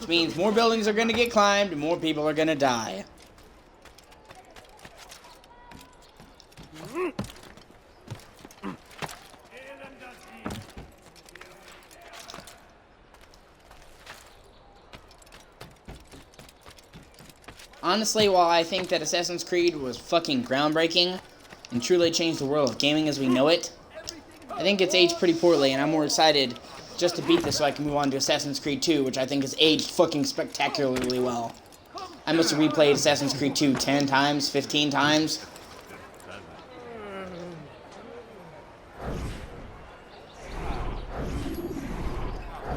Which means more buildings are gonna get climbed and more people are gonna die. Honestly, while I think that Assassin's Creed was fucking groundbreaking and truly changed the world of gaming as we know it, I think it's aged pretty poorly, and I'm more excited just to beat this so I can move on to Assassin's Creed 2, which I think has aged fucking spectacularly well. I must have replayed Assassin's Creed 2 10 times, 15 times.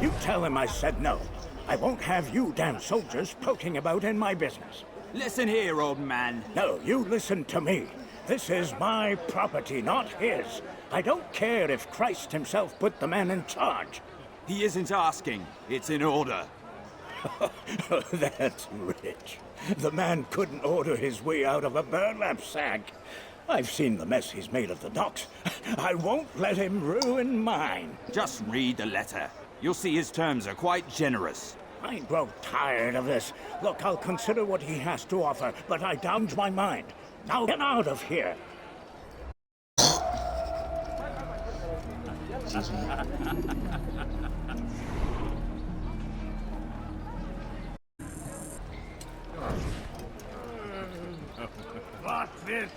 You tell him I said no. I won't have you damn soldiers poking about in my business. Listen here, old man. No, you listen to me. This is my property, not his. I don't care if Christ himself put the man in charge. He isn't asking. It's in order. That's rich. The man couldn't order his way out of a burlap sack. I've seen the mess he's made of the docks. I won't let him ruin mine. Just read the letter. You'll see his terms are quite generous. I grow tired of this. Look, I'll consider what he has to offer, but I doubt my mind. Now get out of here. Excuse me. What's this?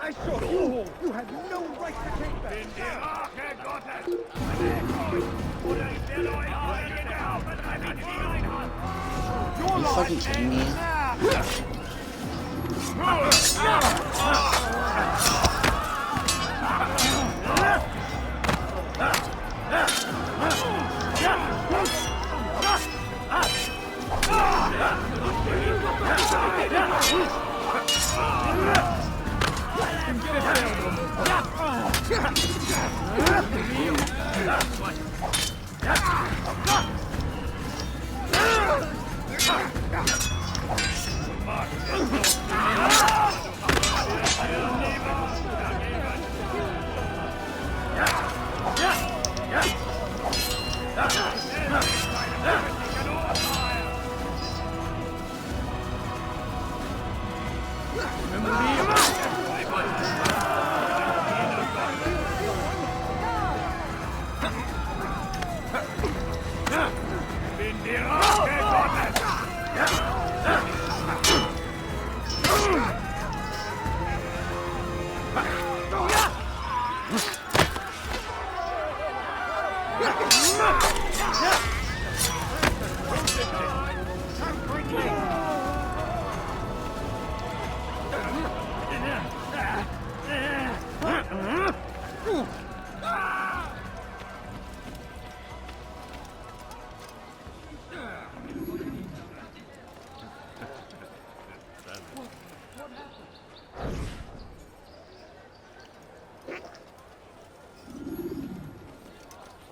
I saw you. You had no right to take that. Are you fucking kidding me?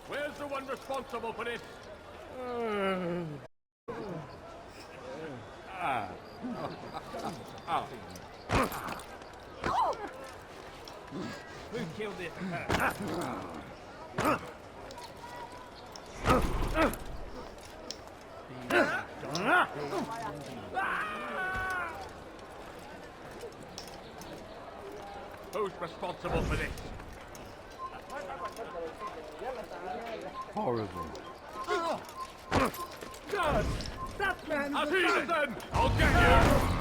Where's the one responsible for this? Who killed it? Who's responsible for this? Horrible. God! That man! I'll see you then! I'll get you!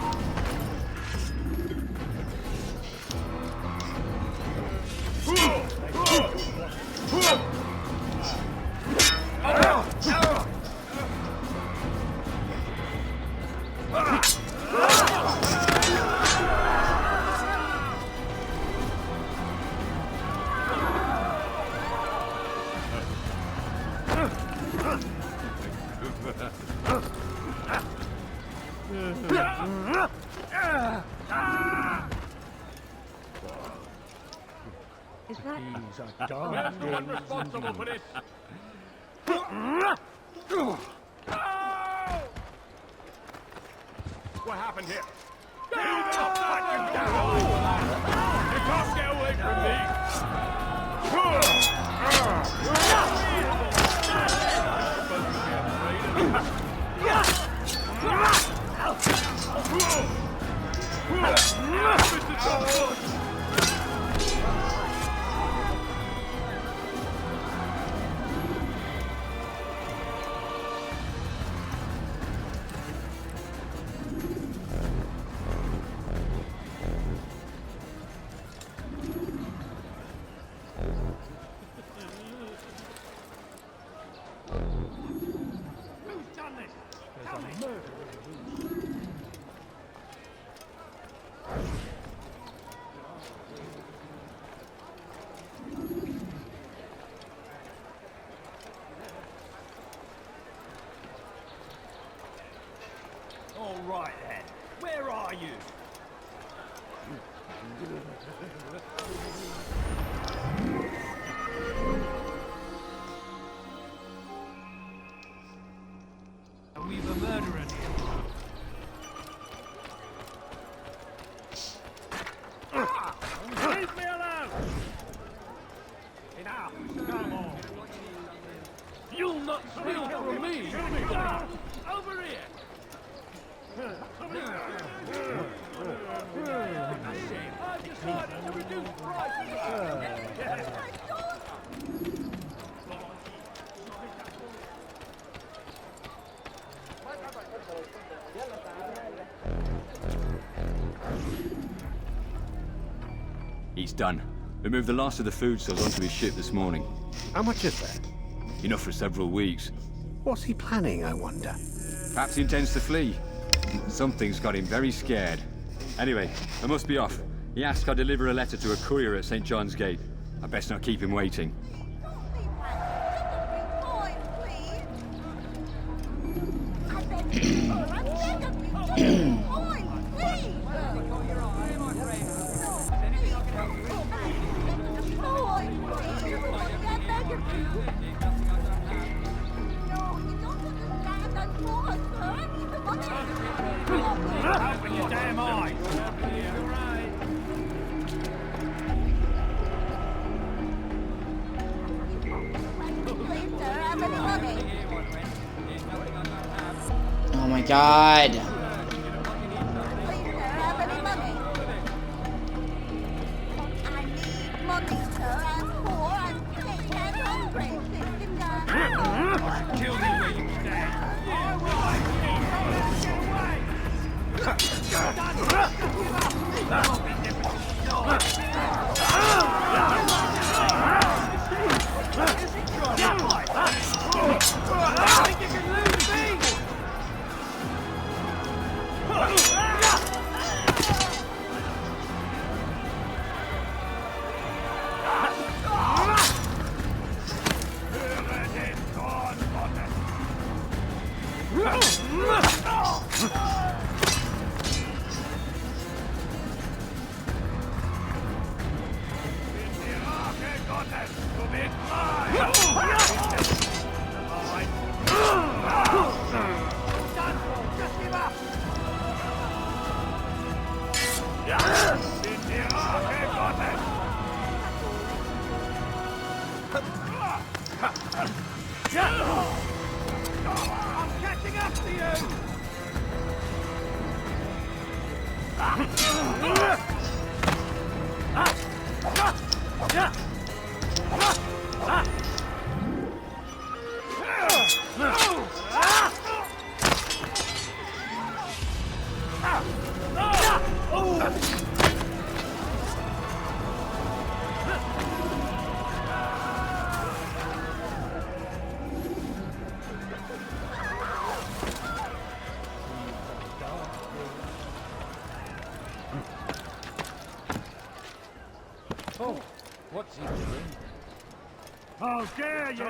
Is that... He's a Where's dog. the one responsible for this? What happened here? If All right then. Where are you? We've a murderer here. Leave me alone! Enough! Come on! You'll not steal from me! No! Over here! I've decided to reduce prices! He's done. We moved the last of the food stores onto his ship this morning. How much is that? Enough for several weeks. What's he planning, I wonder? Perhaps he intends to flee. Something's got him very scared. Anyway, I must be off. He asked I deliver a letter to a courier at St. John's Gate. I best not keep him waiting. Open your damn eyes! Oh my god. Kill me where you stand! I'm catching up to you! Oh, what's he doing? How dare you!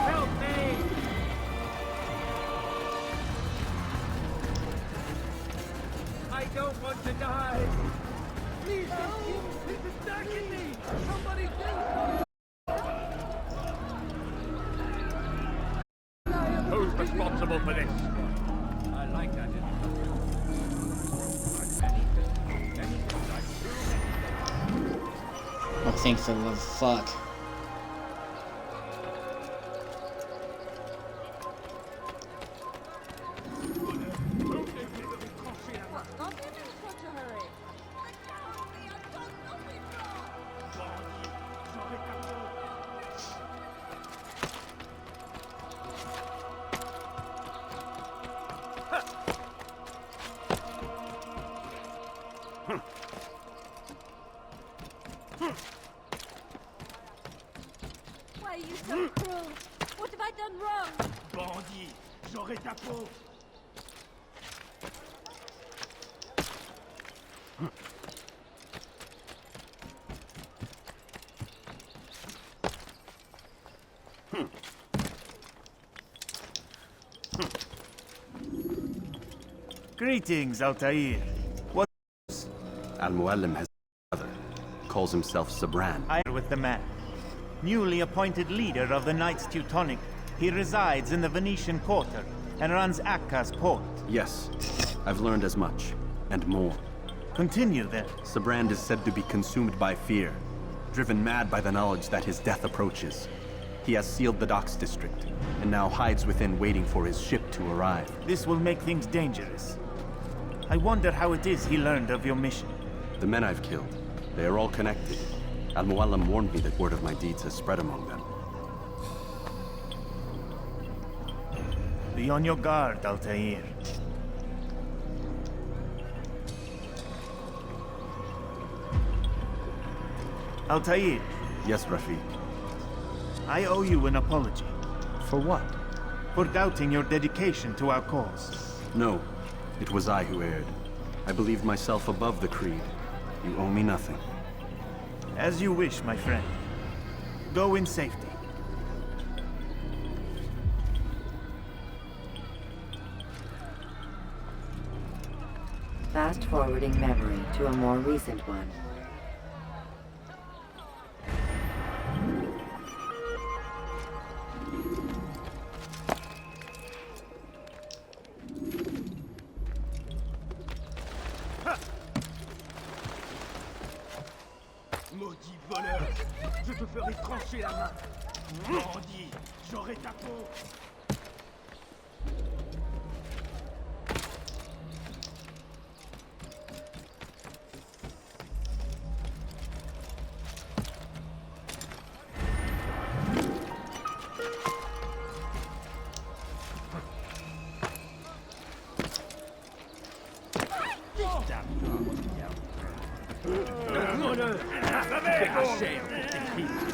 Help me! I don't want to die! Please, he's attacking me! Somebody do! Who's responsible for this? Oh, thank the love of fuck. Why are you so cruel? What have I done wrong? Bandit, j'aurai ta peau. Greetings, Altair. What Al-Muallim has brother. Calls himself Sabran. I with the man. Newly appointed leader of the Knights Teutonic, he resides in the Venetian Quarter and runs Acca's port. Yes, I've learned as much, and more. Continue then. Sabrand is said to be consumed by fear, driven mad by the knowledge that his death approaches. He has sealed the docks district, and now hides within waiting for his ship to arrive. This will make things dangerous. I wonder how it is he learned of your mission. The men I've killed, they are all connected. Al-Muallim warned me that word of my deeds has spread among them. Be on your guard, Altair. Altair. Yes, Rafiq. I owe you an apology. For what? For doubting your dedication to our cause. No, it was I who erred. I believed myself above the creed. You owe me nothing. As you wish, my friend. Go in safety. Fast-forwarding memory to a more recent one. Maudit voleur, je te ferai trancher la main. Bandit, j'aurai ta peau. Voleur, tu paieras cher pour tes crimes.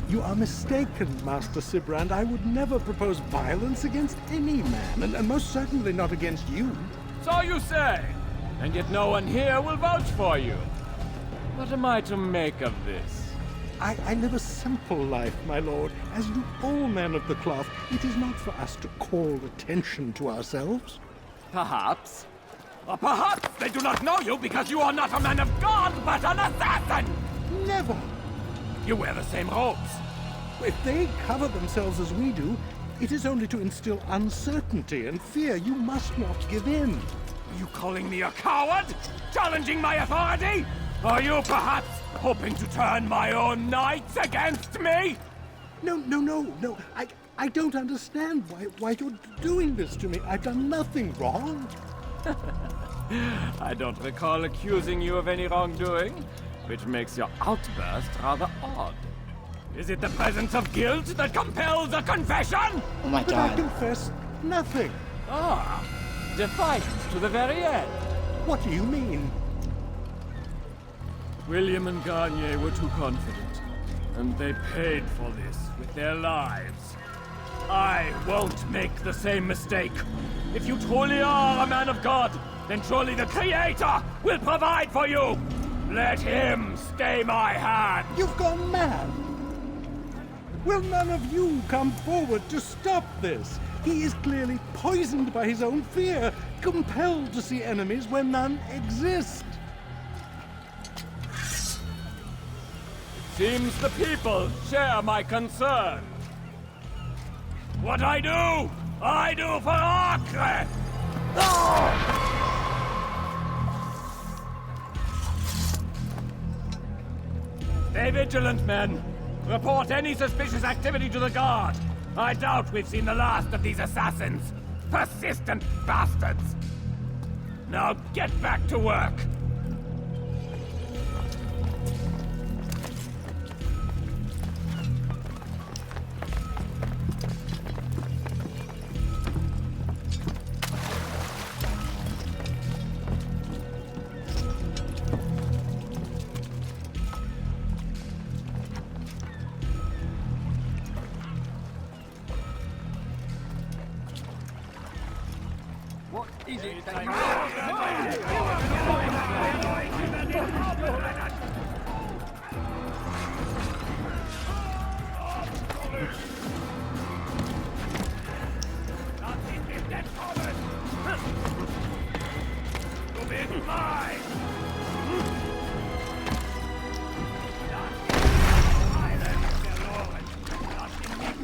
You are mistaken, Master Sibrand. I would never propose violence against any man, and most certainly not against you. So you say, and yet no one here will vouch for you. What am I to make of this? I live a simple life, my lord. As do all men of the cloth, it is not for us to call attention to ourselves. Perhaps. Or perhaps they do not know you because you are not a man of God, but an assassin! Never! You wear the same robes. If they cover themselves as we do, it is only to instill uncertainty and fear. You must not give in. Are you calling me a coward? Challenging my authority? Are you perhaps hoping to turn my own knights against me? No. I don't understand why you're doing this to me. I've done nothing wrong. I don't recall accusing you of any wrongdoing, which makes your outburst rather odd. Is it the presence of guilt that compels a confession? Oh my But I god. confess nothing. Ah, defiance to the very end. What do you mean? William and Garnier were too confident, and they paid for this with their lives. I won't make the same mistake. If you truly are a man of God, then surely the Creator will provide for you. Let him stay my hand. You've gone mad. Will none of you come forward to stop this? He is clearly poisoned by his own fear, compelled to see enemies where none exist. Seems the people share my concern. What I do for Acre! Stay vigilant, men. Report any suspicious activity to the guard. I doubt we've seen the last of these assassins. Persistent bastards. Now get back to work.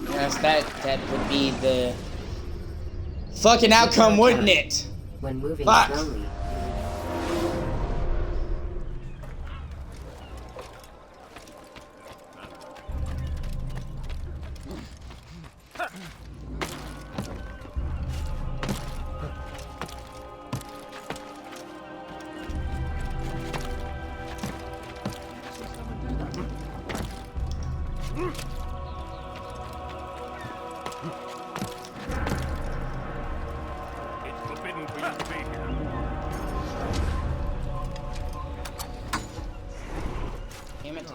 Yes, that would be the fucking outcome, wouldn't it? When moving Fuck. slowly, It's forbidden for you to be here. Damn it.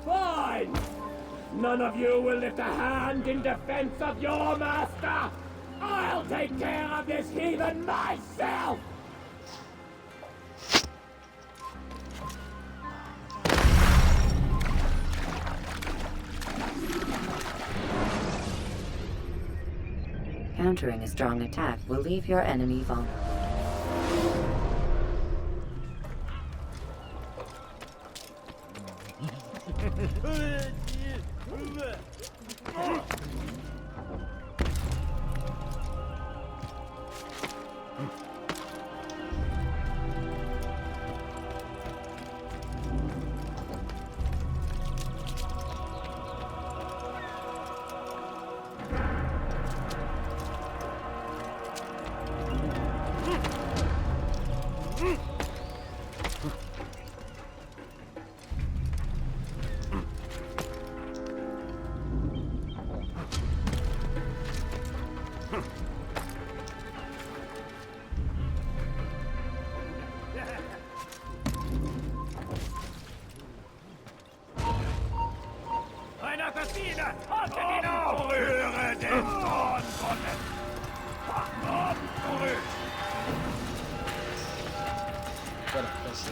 Fine! None of you will lift a hand in defense of your master! I'll take care of this heathen myself! countering a strong attack will leave your enemy vulnerable. Eine Assassine! Haltet ihn auf! Rühre den Thron Gottes! Komm zurück! What a pussy.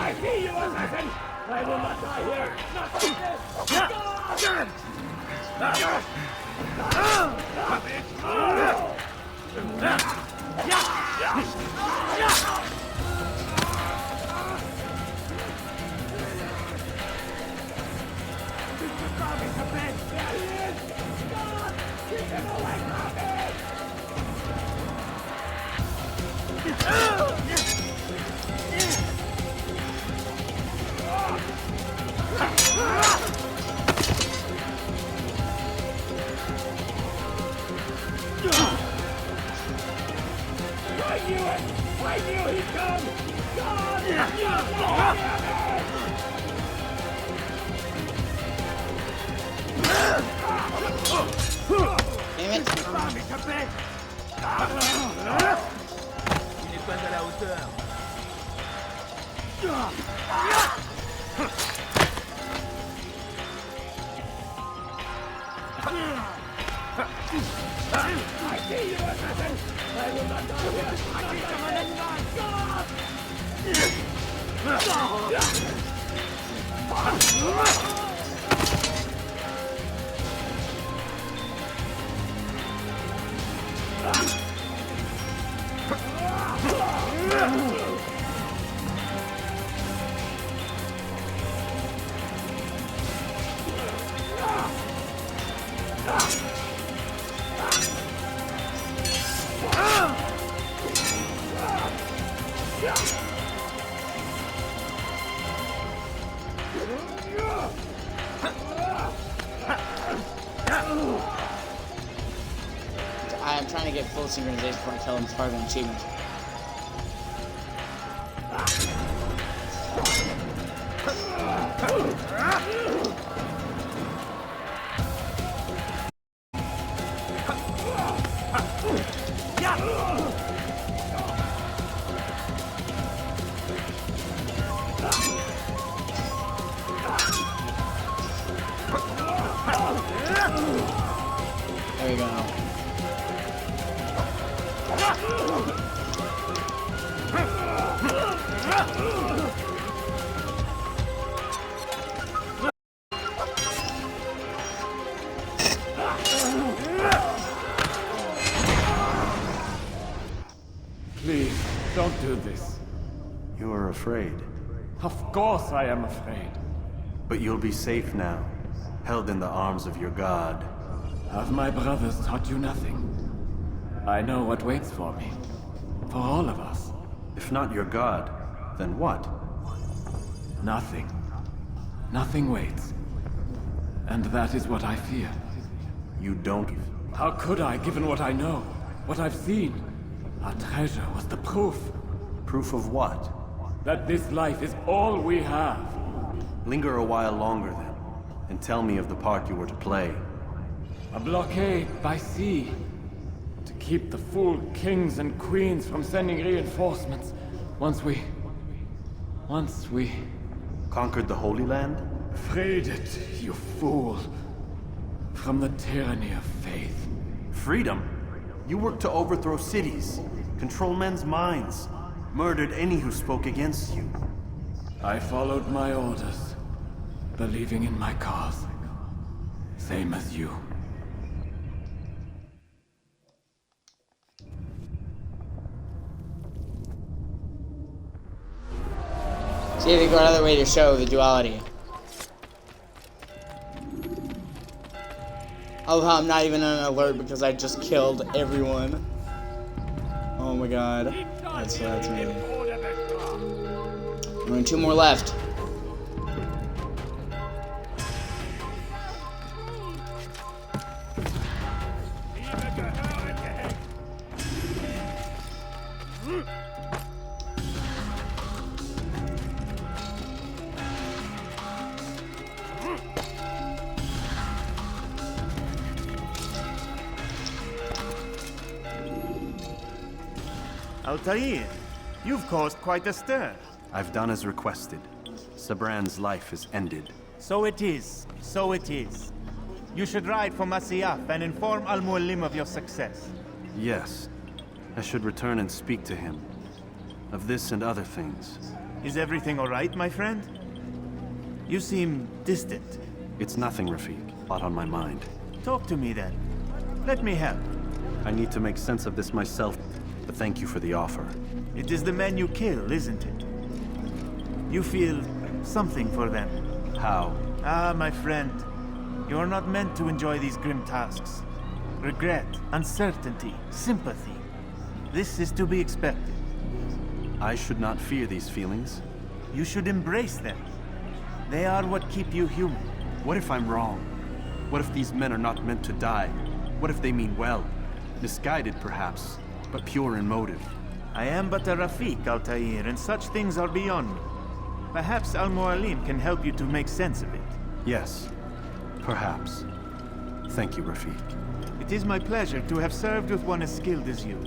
I see you, assassin! I will not die here! Not like I knew he'd come! God! Damn it. Il n'est pas à la hauteur. I see you, assassin! I will not die here! I see someone in my God! I'm trying to get full synchronization before I tell him it's part of an achievement. There we go. Please, don't do this. You are afraid. Of course I am afraid. But you'll be safe now, held in the arms of your god. Have my brothers taught you nothing? I know what waits for me. For all of us. If not your god, then what? Nothing. Nothing waits. And that is what I fear. You don't. How could I, given what I know? What I've seen? Our treasure was the proof. Proof of what? That this life is all we have. Linger a while longer then, and tell me of the part you were to play. A blockade by sea. To keep the fool kings and queens from sending reinforcements. Once we... Conquered the Holy Land? Freed it, you fool. From the tyranny of faith. Freedom? You worked to overthrow cities, control men's minds, murdered any who spoke against you. I followed my orders, believing in my cause. Same as you. See, they go out of their way to show the duality. I love how I'm not even on alert because I just killed everyone. Oh my god. That's amazing. Only 2 more left. Altair, you've caused quite a stir. I've done as requested. Sabran's life is ended. So it is. So it is. You should ride for Masyaf and inform Al-Mualim of your success. Yes. I should return and speak to him. Of this and other things. Is everything all right, my friend? You seem distant. It's nothing, Rafik. A lot on my mind. Talk to me then. Let me help. I need to make sense of this myself, but thank you for the offer. It is the men you kill, isn't it? You feel something for them. How? Ah, my friend. You are not meant to enjoy these grim tasks. Regret, uncertainty, sympathy. This is to be expected. I should not fear these feelings. You should embrace them. They are what keep you human. What if I'm wrong? What if these men are not meant to die? What if they mean well? Misguided, perhaps, but pure in motive. I am but a Rafik, Altair, and such things are beyond me. Perhaps Al-Mualim can help you to make sense of it. Yes, perhaps. Thank you, Rafik. It is my pleasure to have served with one as skilled as you.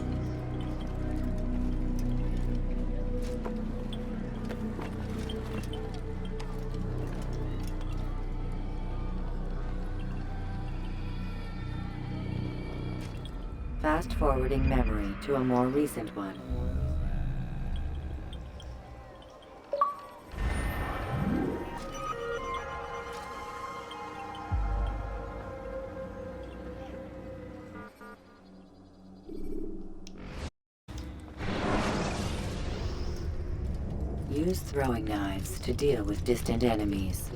Fast-forwarding memory to a more recent one. Use throwing knives to deal with distant enemies.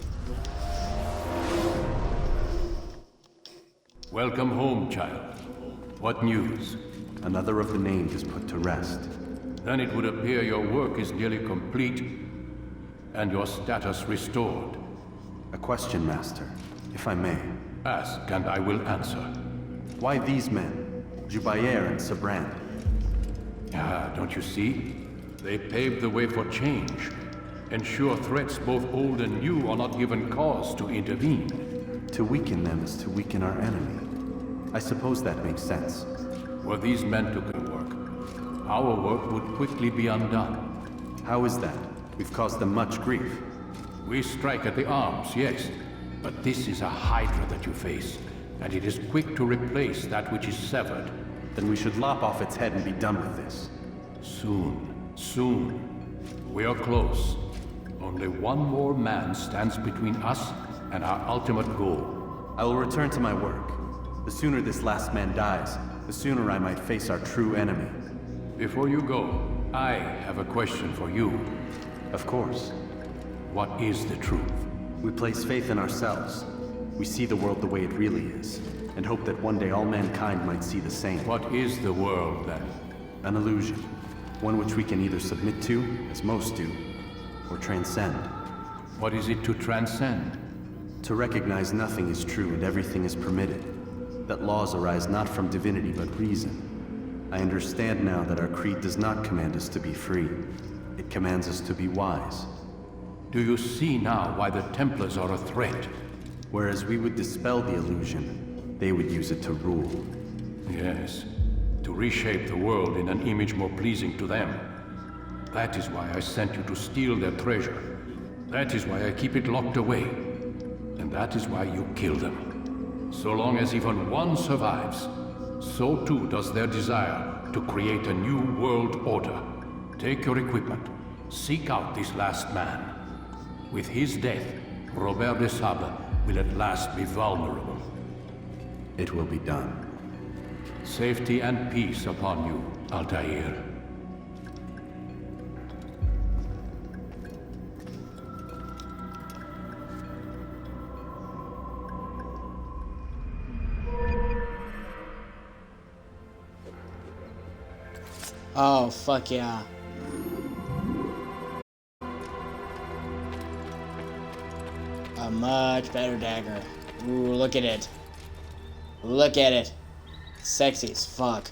Welcome home, child. What news? Another of the named is put to rest. Then it would appear your work is nearly complete, and your status restored. A question, Master, if I may. Ask, and I will answer. Why these men? Jubair and Sabran? Ah, don't you see? They paved the way for change. Ensure threats both old and new are not given cause to intervene. To weaken them is to weaken our enemy. I suppose that makes sense. Were these men to good work, our work would quickly be undone. How is that? We've caused them much grief. We strike at the arms, yes. But this is a hydra that you face, and it is quick to replace that which is severed. Then we should lop off its head and be done with this. Soon, soon. We are close. Only one more man stands between us and our ultimate goal. I will return to my work. The sooner this last man dies, the sooner I might face our true enemy. Before you go, I have a question for you. Of course. What is the truth? We place faith in ourselves. We see the world the way it really is, and hope that one day all mankind might see the same. What is the world, then? An illusion. One which we can either submit to, as most do, or transcend. What is it to transcend? To recognize nothing is true and everything is permitted. That laws arise not from divinity but reason. I understand now that our creed does not command us to be free. It commands us to be wise. Do you see now why the Templars are a threat? Whereas we would dispel the illusion, they would use it to rule. Yes, to reshape the world in an image more pleasing to them. That is why I sent you to steal their treasure. That is why I keep it locked away. And that is why you kill them. So long as even one survives, so too does their desire to create a new world order. Take your equipment. Seek out this last man. With his death, Robert de Sable will at last be vulnerable. It will be done. Safety and peace upon you, Altair. Oh, fuck yeah. A much better dagger. Ooh, look at it. Look at it. Sexy as fuck.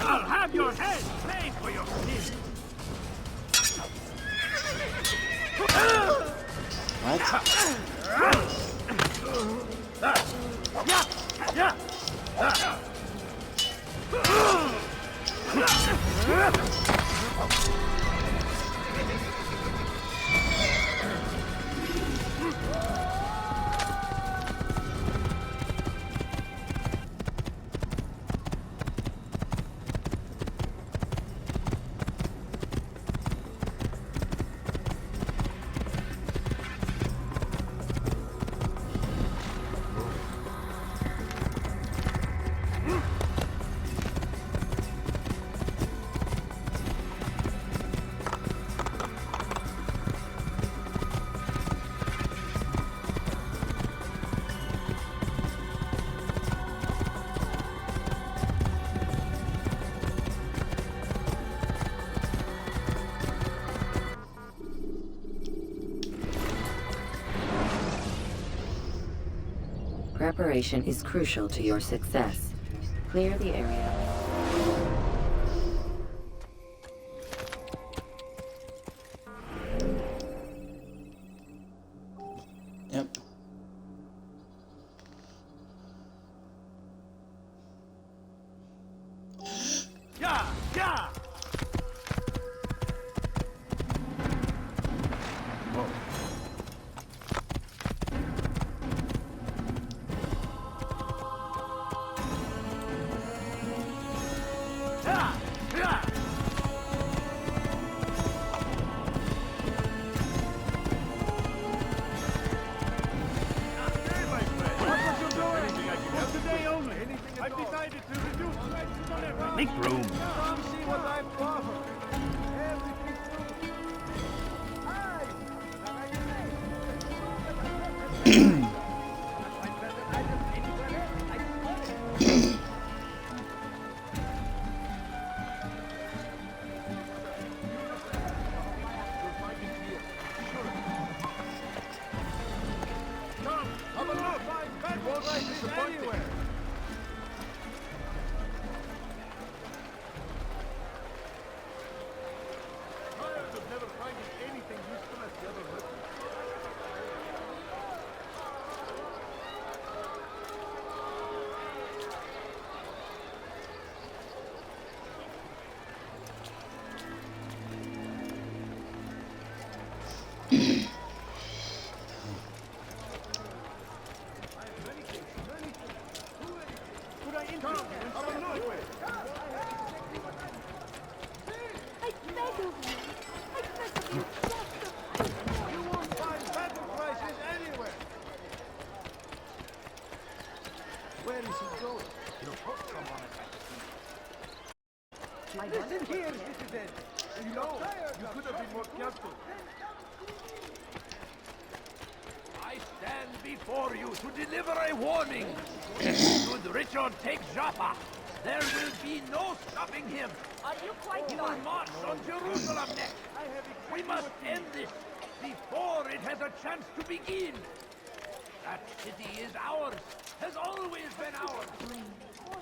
I'll have your head paid for your sins. Preparation is crucial to your success. Clear the area. Yep. Yeah, yeah. Make room. Come see what I've to offer. Come on, you won't like this anywhere. Listen here, citizen. You know, you could have been more careful. I stand before you to deliver a warning. Should Richard take Jaffa, there will be no stopping him. Are you quite He will march on Jerusalem next. We must end this before it has a chance to begin. That city is ours, has always been ours.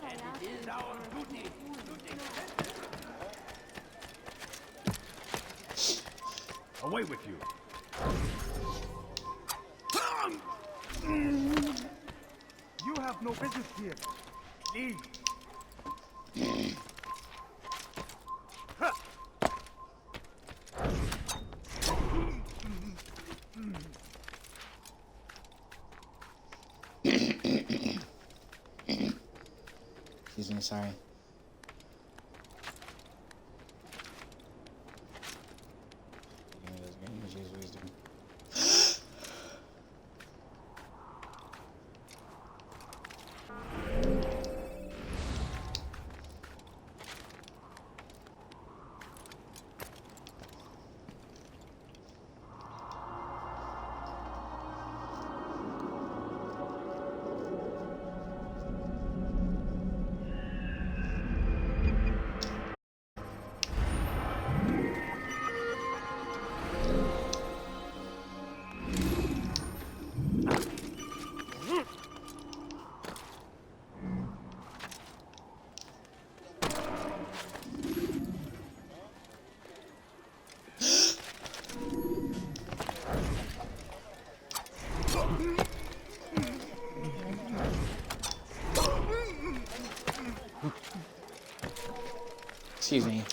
And it is our duty to defend it. Away with you. You have no business here. Leave. Excuse me, sorry. Excuse me.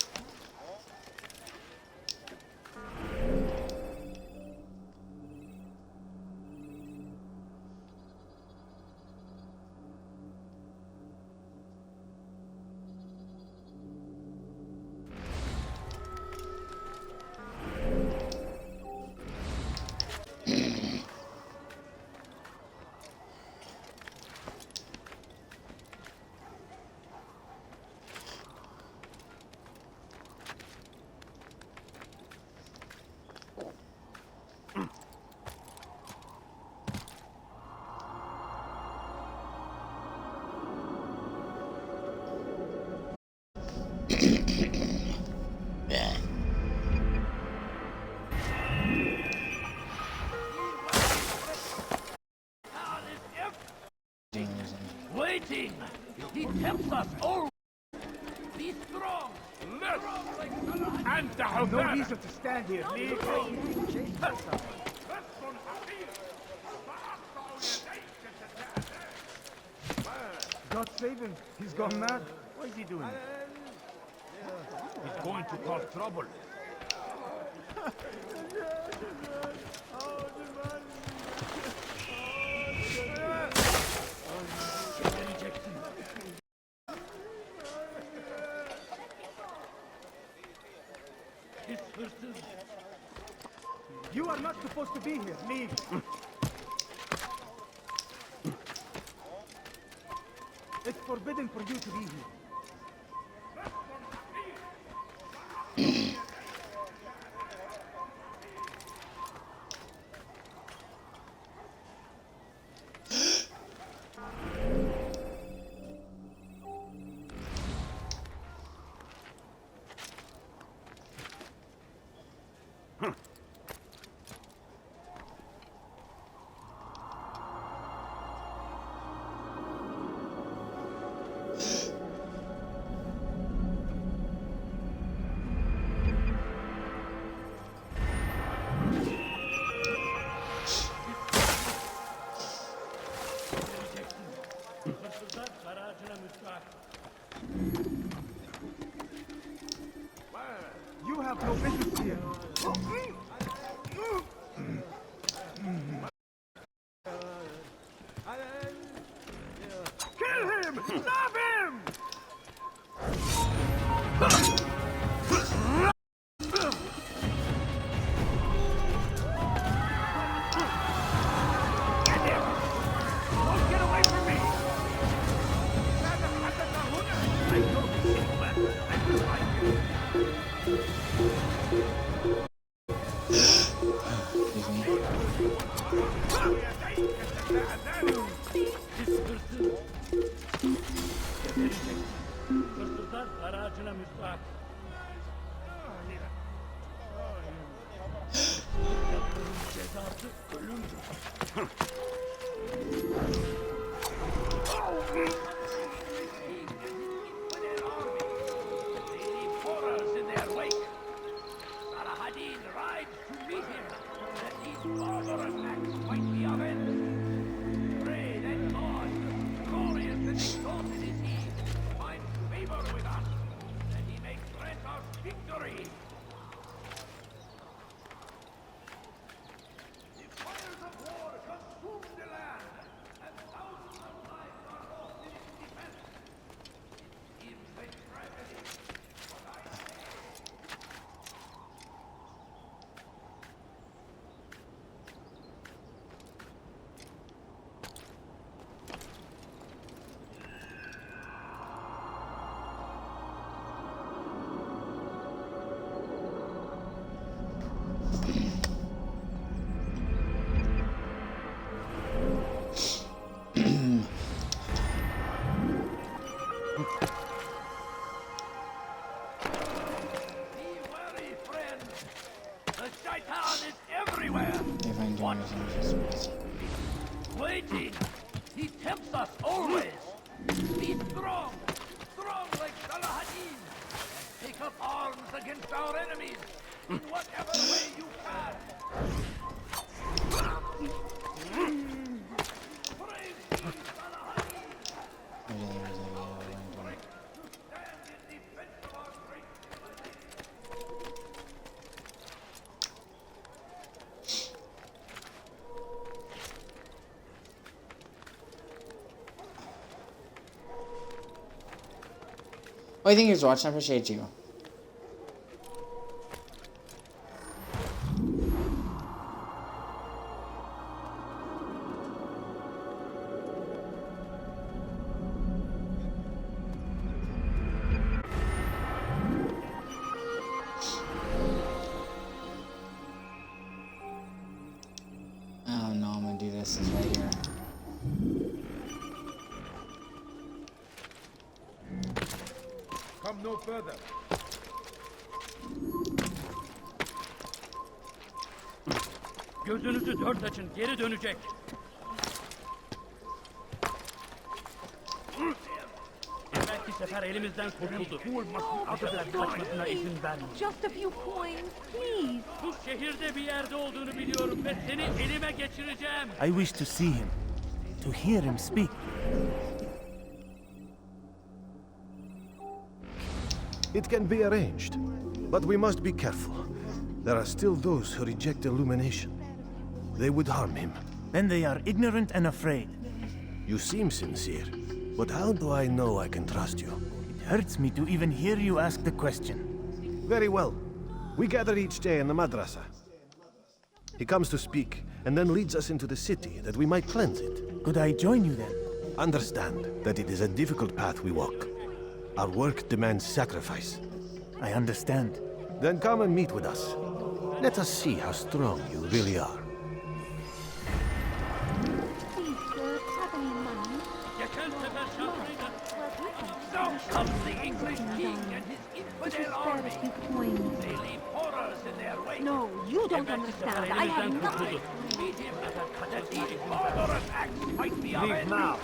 Waiting! He tempts us all! Be strong! No reason to stand here, leave! God save him! He's gone mad! What is he doing? He's going to cause trouble. You are not supposed to be here. Leave. It's forbidden for you to be here. You have no business here. Kill him! Stop him! Get him! Don't get away from me! Gebertirsin. Gebereceksin. Hırsızlar haracına müstahak. Cezası ölümdür. Waiting! He tempts us always! Be strong! Strong like Salahadin! Take up arms against our enemies! In whatever way you can! Praise King Salahadin! Stand in defense of our great Well, I think you was watching. I appreciate you. Oh no, I'm gonna do this. It's right here. Come no further. Gözünüzü dört açın, geri dönecek. Evvelki sefer elimizden kurtuldu. Artık kaçmasına izin vermeyin. Just a few coins, please. Bu şehirde bir yerde olduğunu biliyorum ve seni elime geçireceğim. I wish to see him, to hear him speak. It can be arranged, but we must be careful. There are still those who reject illumination. They would harm him. Then they are ignorant and afraid. You seem sincere, but how do I know I can trust you? It hurts me to even hear you ask the question. Very well. We gather each day in the madrasa. He comes to speak, and then leads us into the city, that we might cleanse it. Could I join you then? Understand that it is a difficult path we walk. Our work demands sacrifice. I understand. Then come and meet with us. Let us see how strong you really are. Please, sir, have any money? Geçen sefer şartlıydı. Now comes the English king and his infidel army. They leave horrors in their wake. No, you don't understand. I have nothing. Meet him that these barbarous acts might be Leave now.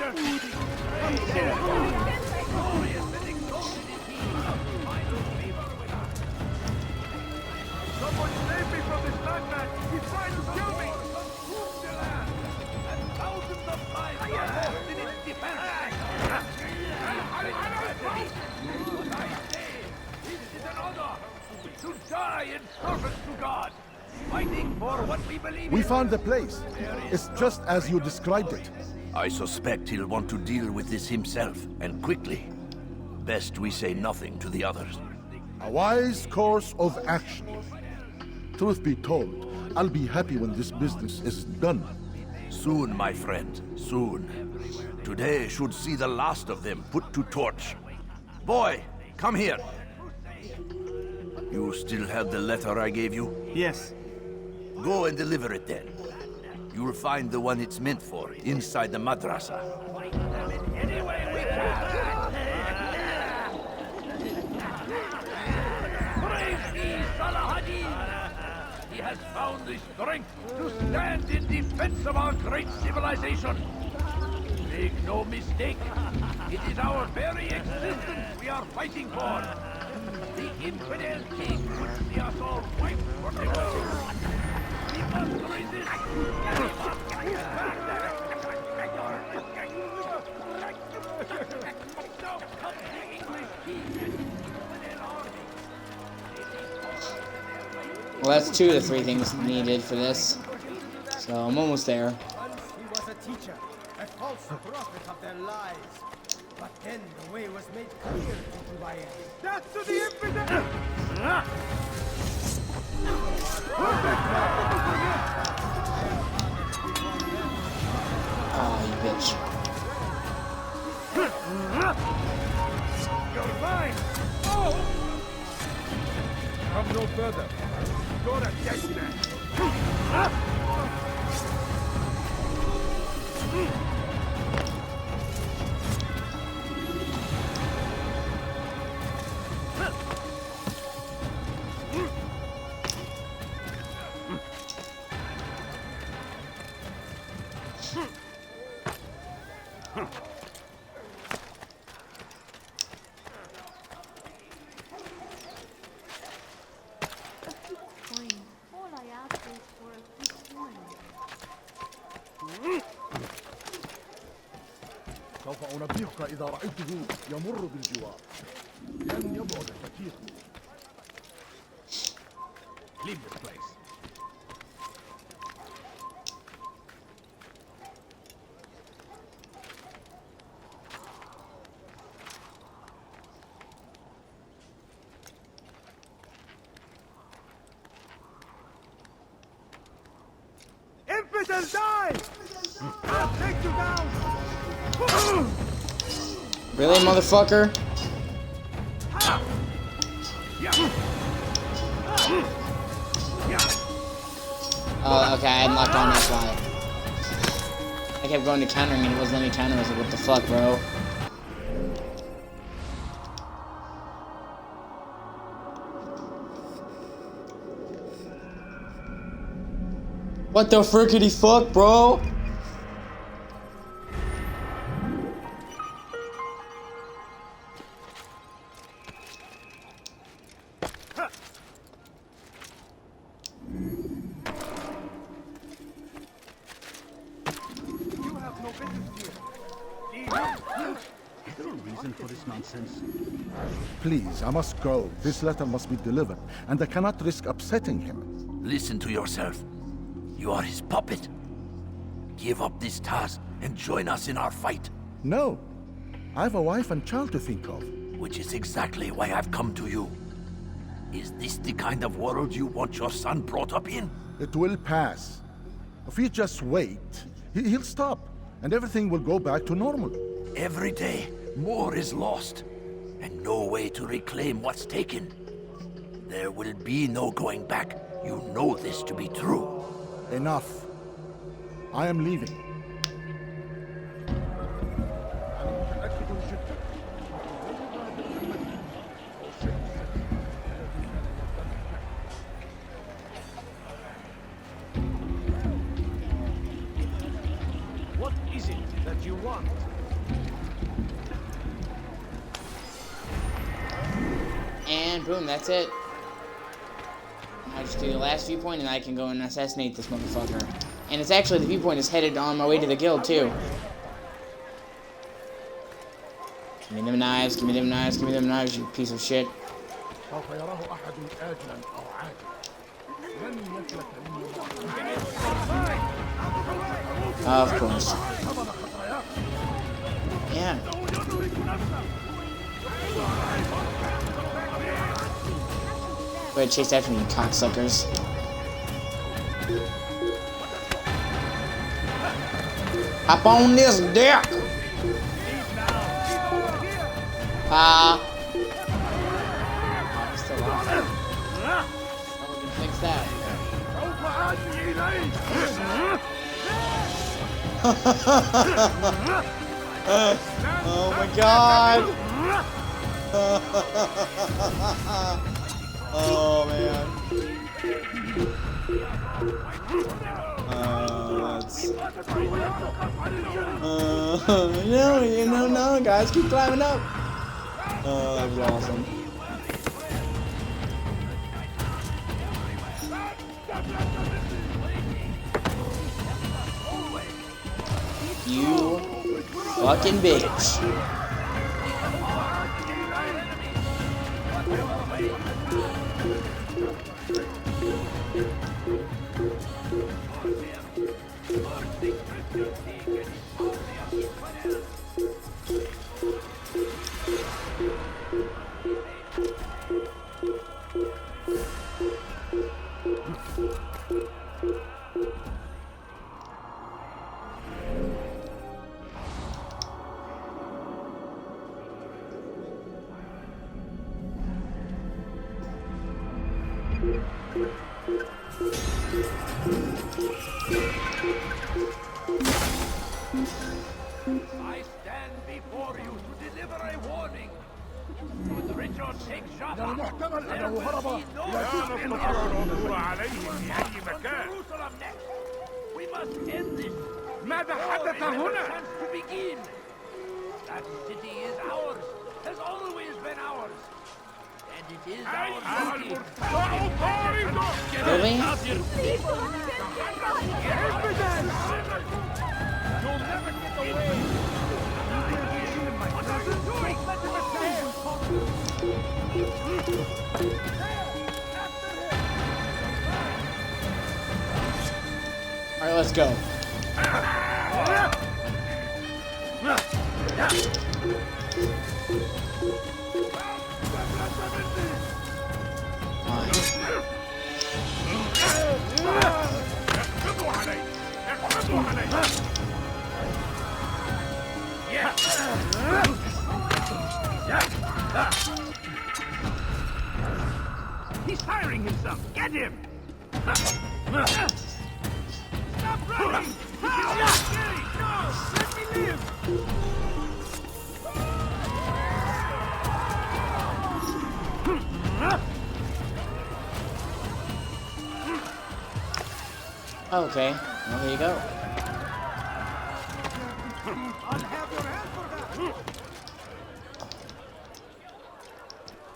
Glorious and exalted is he. Final favor with us. Someone save me from this madman! He's trying to kill me! Consume the land, and thousands of lives are lost in its defense. What I say, this is an honor to die in service to God, fighting for what we believe in. We found the place. It's just as you described it. I suspect he'll want to deal with this himself, and quickly. Best we say nothing to the others. A wise course of action. Truth be told, I'll be happy when this business is done. Soon, my friend, soon. Today should see the last of them put to torch. Boy, come here. You still have the letter I gave you? Yes. Go and deliver it then. You'll find the one it's meant for inside the madrasa. strength to stand in defense of our great civilization. Make no mistake, it is our very existence we are fighting for. The infidel king would see us all wiped from the earth. We must resist. We must fight back. Now comes the English king and infidel army. Well, that's 2 of the 3 things needed for this. So I'm almost there. Once he was a teacher, a false prophet of their lies. But then the way was made clear to Dubai. Death to the infidel! Oh, you bitch. You're mine! Oh! Come no further. You're a dead man! All I ask is for a quick coin. سوف أنبهك إذا رأيته يمر بالجوار. لن يبعد كثيرا. Leave this place. Infidel, die! I'll take you down! Really, motherfucker? Oh, okay, I locked on, that's why. I kept going to countering and it wasn't letting me counter. I was like, what the fuck, bro? What the frickety fuck, bro? Please, I must go. This letter must be delivered, and I cannot risk upsetting him. Listen to yourself. You are his puppet. Give up this task and join us in our fight. No. I have a wife and child to think of. Which is exactly why I've come to you. Is this the kind of world you want your son brought up in? It will pass. If you just wait, he'll stop, and everything will go back to normal. Every day, more is lost, and no way to reclaim what's taken. There will be no going back. You know this to be true. Enough. I am leaving. What is it that you want? And boom, that's it. I just do the last viewpoint and I can go and assassinate this motherfucker. And it's actually, the viewpoint is headed on my way to the guild too. Give me them knives, give me them knives, give me them knives, you piece of shit. Of course. Yeah. Go ahead, chase after me, you cocksuckers. Hop on this dick! Still off. How we can fix that? Oh my god! Oh man. No, guys, keep climbing up. Oh, that was awesome. You fucking bitch. I stand before you to deliver a warning. When Richard takes Jaffa, there will be no Jerusalem next. We must end this. ماذا حدث هنا؟ Chance to begin. That city is ours, has always been ours. And it is our duty. Really? You'll never get away. Alright, let's go. He's firing himself. Get him! Stop running! No! Let me live! Okay, well, here you go. I'll have your hand for that.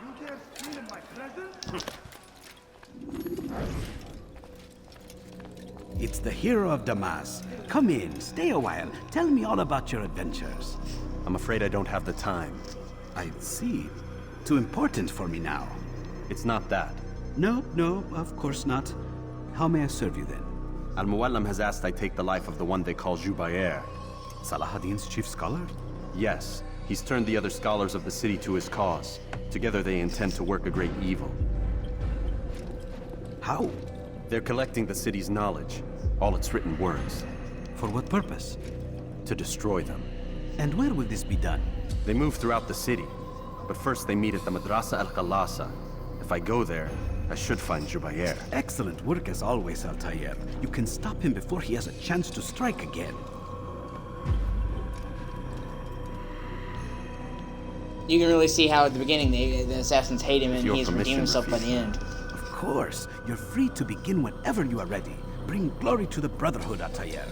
You dare steal in my presence? It's the hero of Damas. Come in, stay a while. Tell me all about your adventures. I'm afraid I don't have the time. I see. Too important for me now. It's not that. No, of course not. How may I serve you then? Al-Muallim has asked I take the life of the one they call Jubair. Salahadin's chief scholar? Yes. He's turned the other scholars of the city to his cause. Together they intend to work a great evil. How? They're collecting the city's knowledge, all its written words. For what purpose? To destroy them. And where will this be done? They move throughout the city, but first they meet at the Madrasa al-Khalasa. If I go there, I should find Jubair. Excellent work as always, Altair. You can stop him before he has a chance to strike again. You can really see how at the beginning the assassins hate him and he's redeemed himself by the end. Of course. You're free to begin whenever you are ready. Bring glory to the Brotherhood, Altair.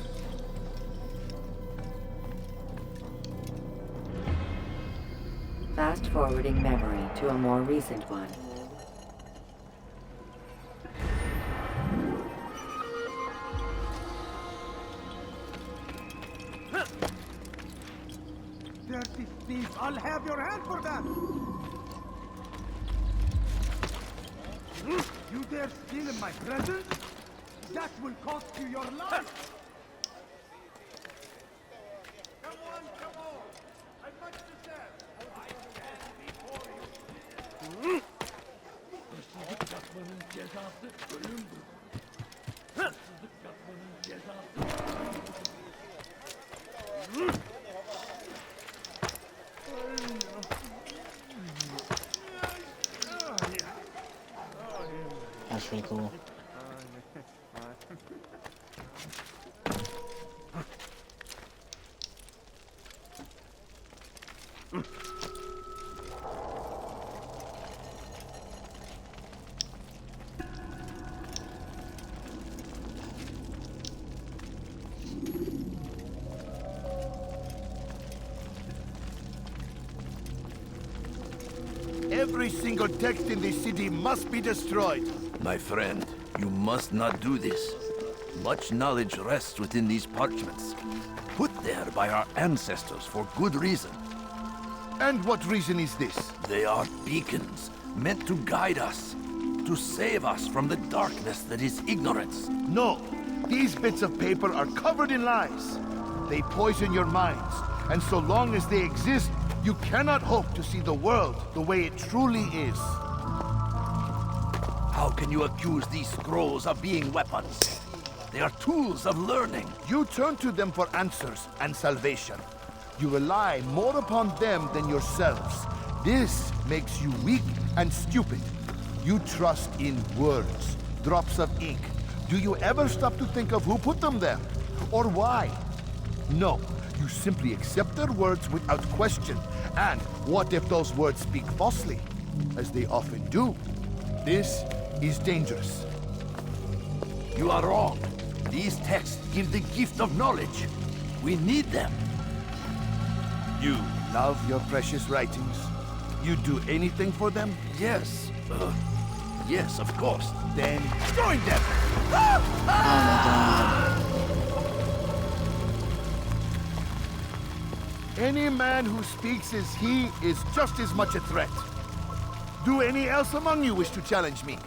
Fast-forwarding memory to a more recent one. Dirty thief, I'll have your hand for that. You dare steal in my presence? That will cost you your life. Come on. I'm much to serve. I stand before you. This is the Katman'ın cezası ölümdür. This is the Katman'ın cezası ölümdür. That's pretty cool. Every single text in this city must be destroyed. My friend, you must not do this. Much knowledge rests within these parchments, put there by our ancestors for good reason. And what reason is this? They are beacons, meant to guide us, to save us from the darkness that is ignorance. No, these bits of paper are covered in lies. They poison your minds, and so long as they exist, you cannot hope to see the world the way it truly is. How can you accuse these scrolls of being weapons? They are tools of learning. You turn to them for answers and salvation. You rely more upon them than yourselves. This makes you weak and stupid. You trust in words, drops of ink. Do you ever stop to think of who put them there? Or why? No, you simply accept their words without question. And what if those words speak falsely? As they often do. This is dangerous. You are wrong. These texts give the gift of knowledge. We need them. You love your precious writings? You'd do anything for them? Yes. Yes, of course. Then join them! Oh my god. Any man who speaks as he is just as much a threat. Do any else among you wish to challenge me?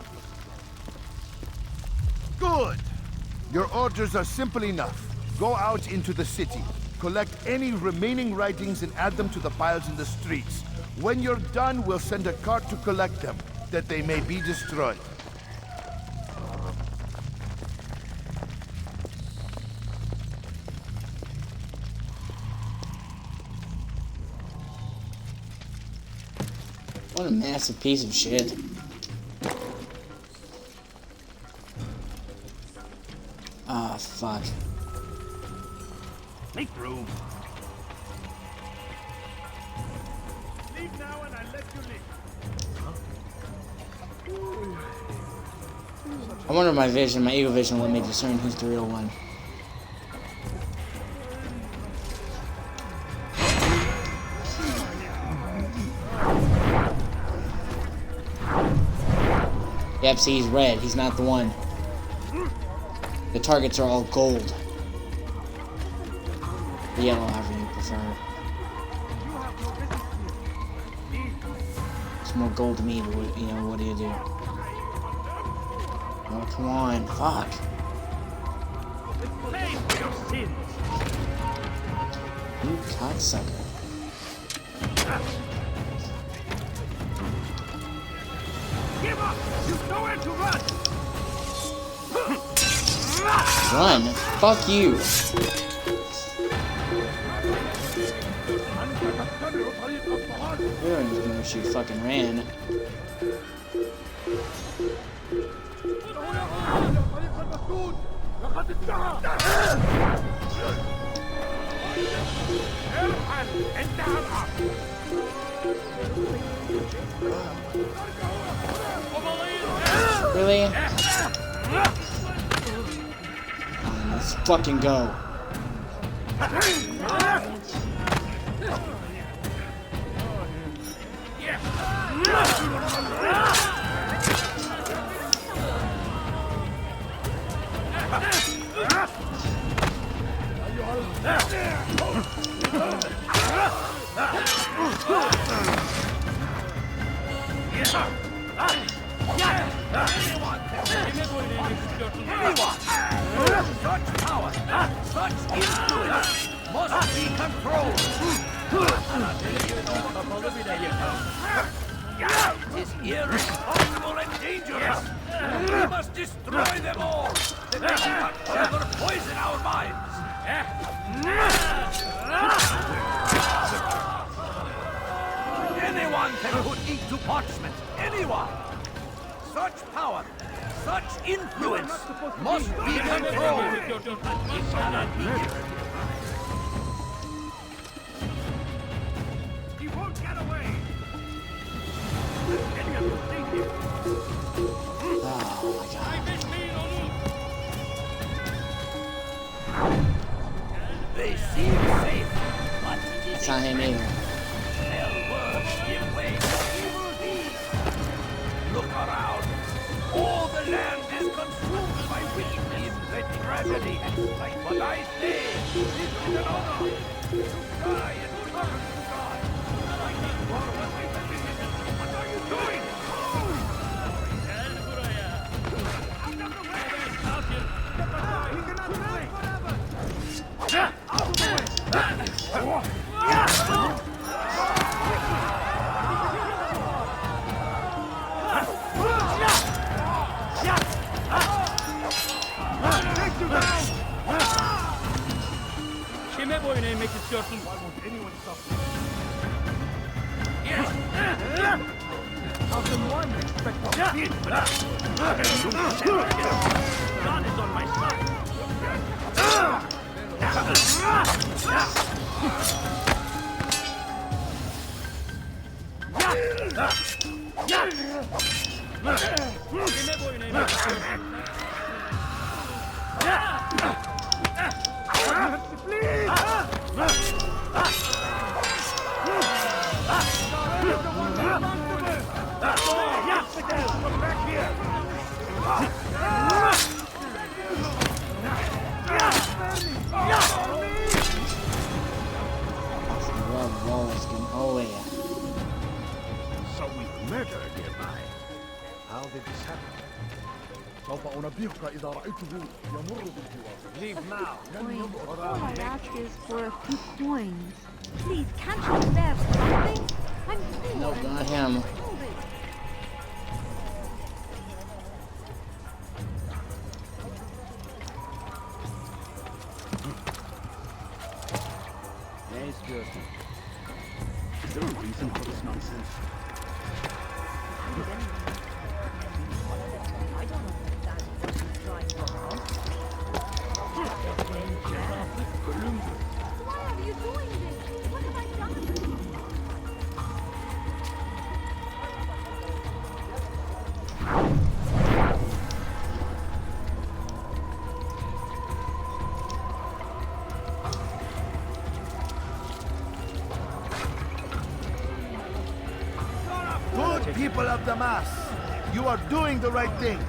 Good. Your orders are simple enough. Go out into the city. Collect any remaining writings and add them to the piles in the streets. When you're done, we'll send a cart to collect them, that they may be destroyed. What a massive piece of shit. Ah, fuck. Make room. Leave now and I let you leave. I wonder if my ego vision will let me discern who's the real one. Yep, see, he's red. He's not the one. The targets are all gold. Yellow, however you prefer. It's more gold to me, but what, you know, what do you do? Oh, come on. Fuck. You cocksucker. Give up! You've nowhere to run! Run? Fuck you. You don't even know she fucking ran. Really? Let's fucking go. Such power, such influence must be controlled. It is irresponsible and dangerous. We must destroy them all, that they cannot further poison our minds. Anyone can put ink to parchment. Anyone. Such power, such influence must be controlled. It cannot be given. He won't get away. Any of you think him? Oh my god. They seem safe, but it is It's not him either. Their words give way to evil deeds. tragedy. But I say, this is an honor to try and turn to God. Fighting for what we believe in. What are you doing? Out of the way! Step aside! We cannot wait forever! Out of the way! Kime boyun eğmek istiyorsun? Thousand one expect to see it, but God is on my side. Kime boyun eğmek istiyorsun? So we murdered nearby. How did this happen? سوف أنبهك إذا رأيته يمر بالجوار. Leave now. All I ask is for a few coins. Please, can't you spare something? I'm poor. No, not him. Yes, Gerson. Is there a reason for this nonsense? I don't understand what you're trying to do. Why are you doing this? What have I done? Good people of the mass, you are doing the right thing.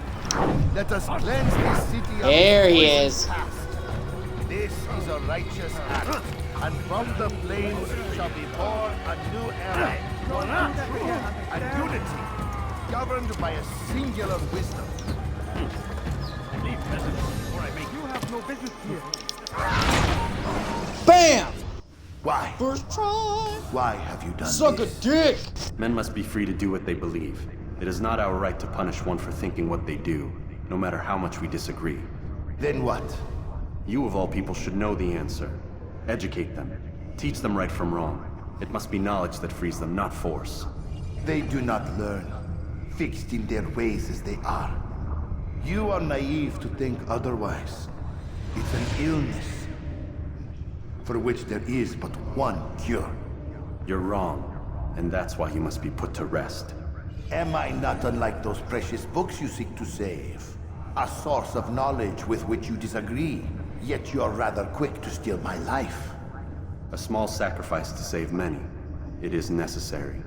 Let us cleanse this city of There he poison's is. past. This is a righteous act, and from the flames shall be born a new era, one of truth and unity, governed by a singular wisdom. Leave presents before I make you have no business here. Bam! Why? First try. Why have you done Suck this? a dick. Men must be free to do what they believe. It is not our right to punish one for thinking what they do, no matter how much we disagree. Then what? You of all people should know the answer. Educate them. Teach them right from wrong. It must be knowledge that frees them, not force. They do not learn, fixed in their ways as they are. You are naive to think otherwise. It's an illness for which there is but one cure. You're wrong, and that's why you must be put to rest. Am I not unlike those precious books you seek to save? A source of knowledge with which you disagree, yet you are rather quick to steal my life. A small sacrifice to save many. It is necessary.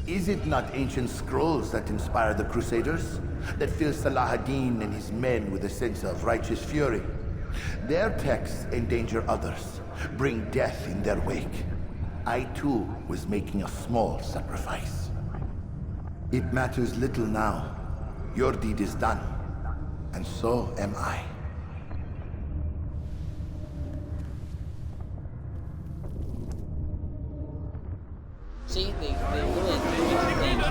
Is it not ancient scrolls that inspire the Crusaders? That fill Salah ad-Din and his men with a sense of righteous fury? Their texts endanger others, bring death in their wake. I too was making a small sacrifice. It matters little now. Your deed is done, and so am I. See, they really think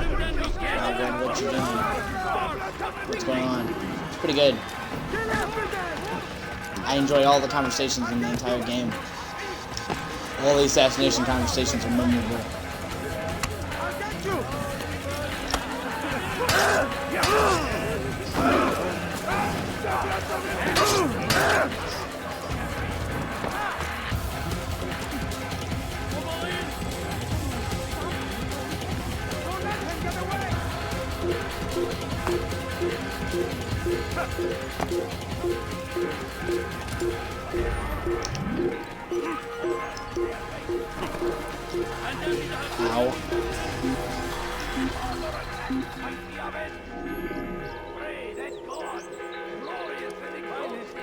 what you're doing. What's going on? It's pretty good. I enjoy all the conversations in the entire game. All the assassination conversations are memorable. Ow. Pray that God, glorious in equality,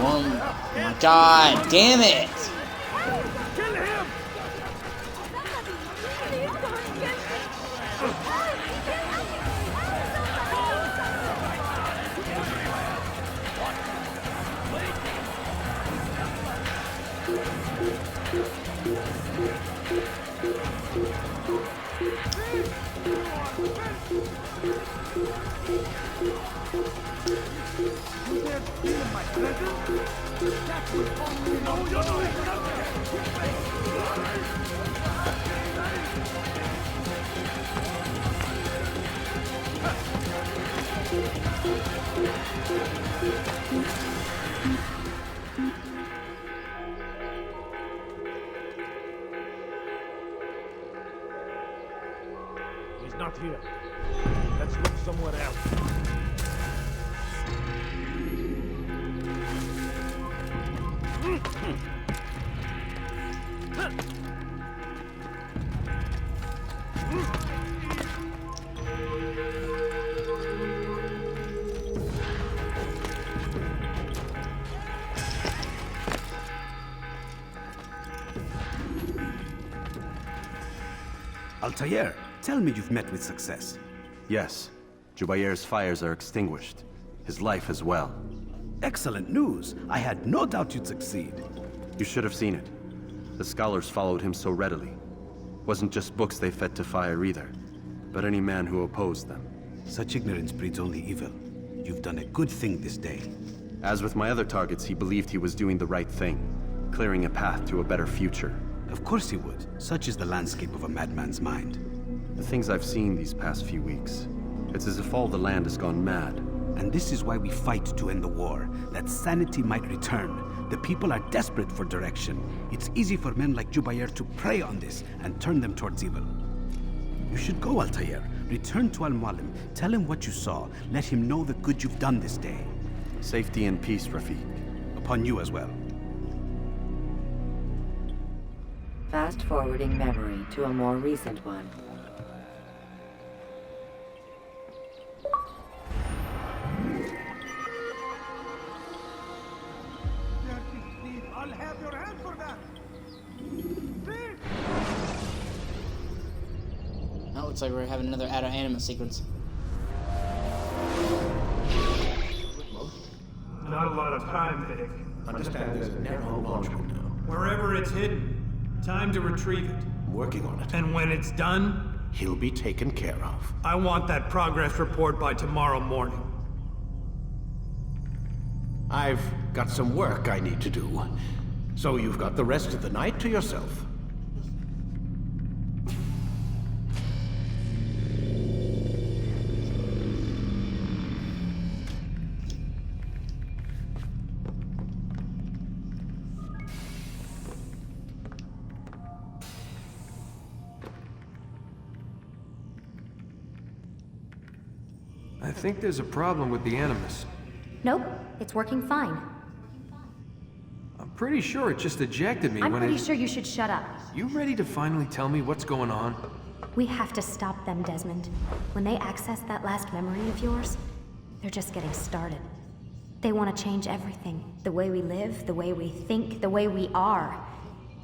Oh my god, damn it! Kill him! He's not here. Let's look somewhere else. Altair, tell me you've met with success. Yes. Jubair's fires are extinguished. His life as well. Excellent news. I had no doubt you'd succeed. You should have seen it. The scholars followed him so readily. Wasn't just books they fed to fire either, but any man who opposed them. Such ignorance breeds only evil. You've done a good thing this day. As with my other targets, he believed he was doing the right thing, clearing a path to a better future. Of course he would. Such is the landscape of a madman's mind. The things I've seen these past few weeks, it's as if all the land has gone mad. And this is why we fight to end the war, that sanity might return. The people are desperate for direction. It's easy for men like Jubair to prey on this and turn them towards evil. You should go, Altair. Return to Al-Mualim. Tell him what you saw. Let him know the good you've done this day. Safety and peace, Rafiq. Upon you as well. Fast-forwarding memory to a more recent one. I'll have your hand for that. That looks like we're having another Outer Anima sequence. Not a lot of time, Vic. Understand there's a narrow launch window. Wherever it's hidden, time to retrieve it. I'm working on it. And when it's done, He'll be taken care of. I want that progress report by tomorrow morning. I've got some work I need to do. So you've got the rest of the night to yourself. I think there's a problem with the Animus. Nope, it's working fine. I'm pretty sure it just ejected me I'm when pretty sure you should shut up. You ready to finally tell me what's going on? We have to stop them, Desmond. When they access that last memory of yours, they're just getting started. They want to change everything. The way we live, the way we think, the way we are.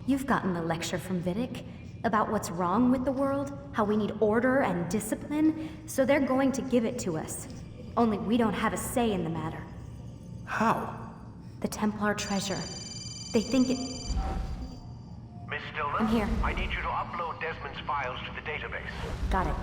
You've gotten the lecture from Vidic about what's wrong with the world, how we need order and discipline, so they're going to give it to us. Only we don't have a say in the matter. How? The Templar treasure. They think it... Miss Stillman? I'm here. I need you to upload Desmond's files to the database. Got it.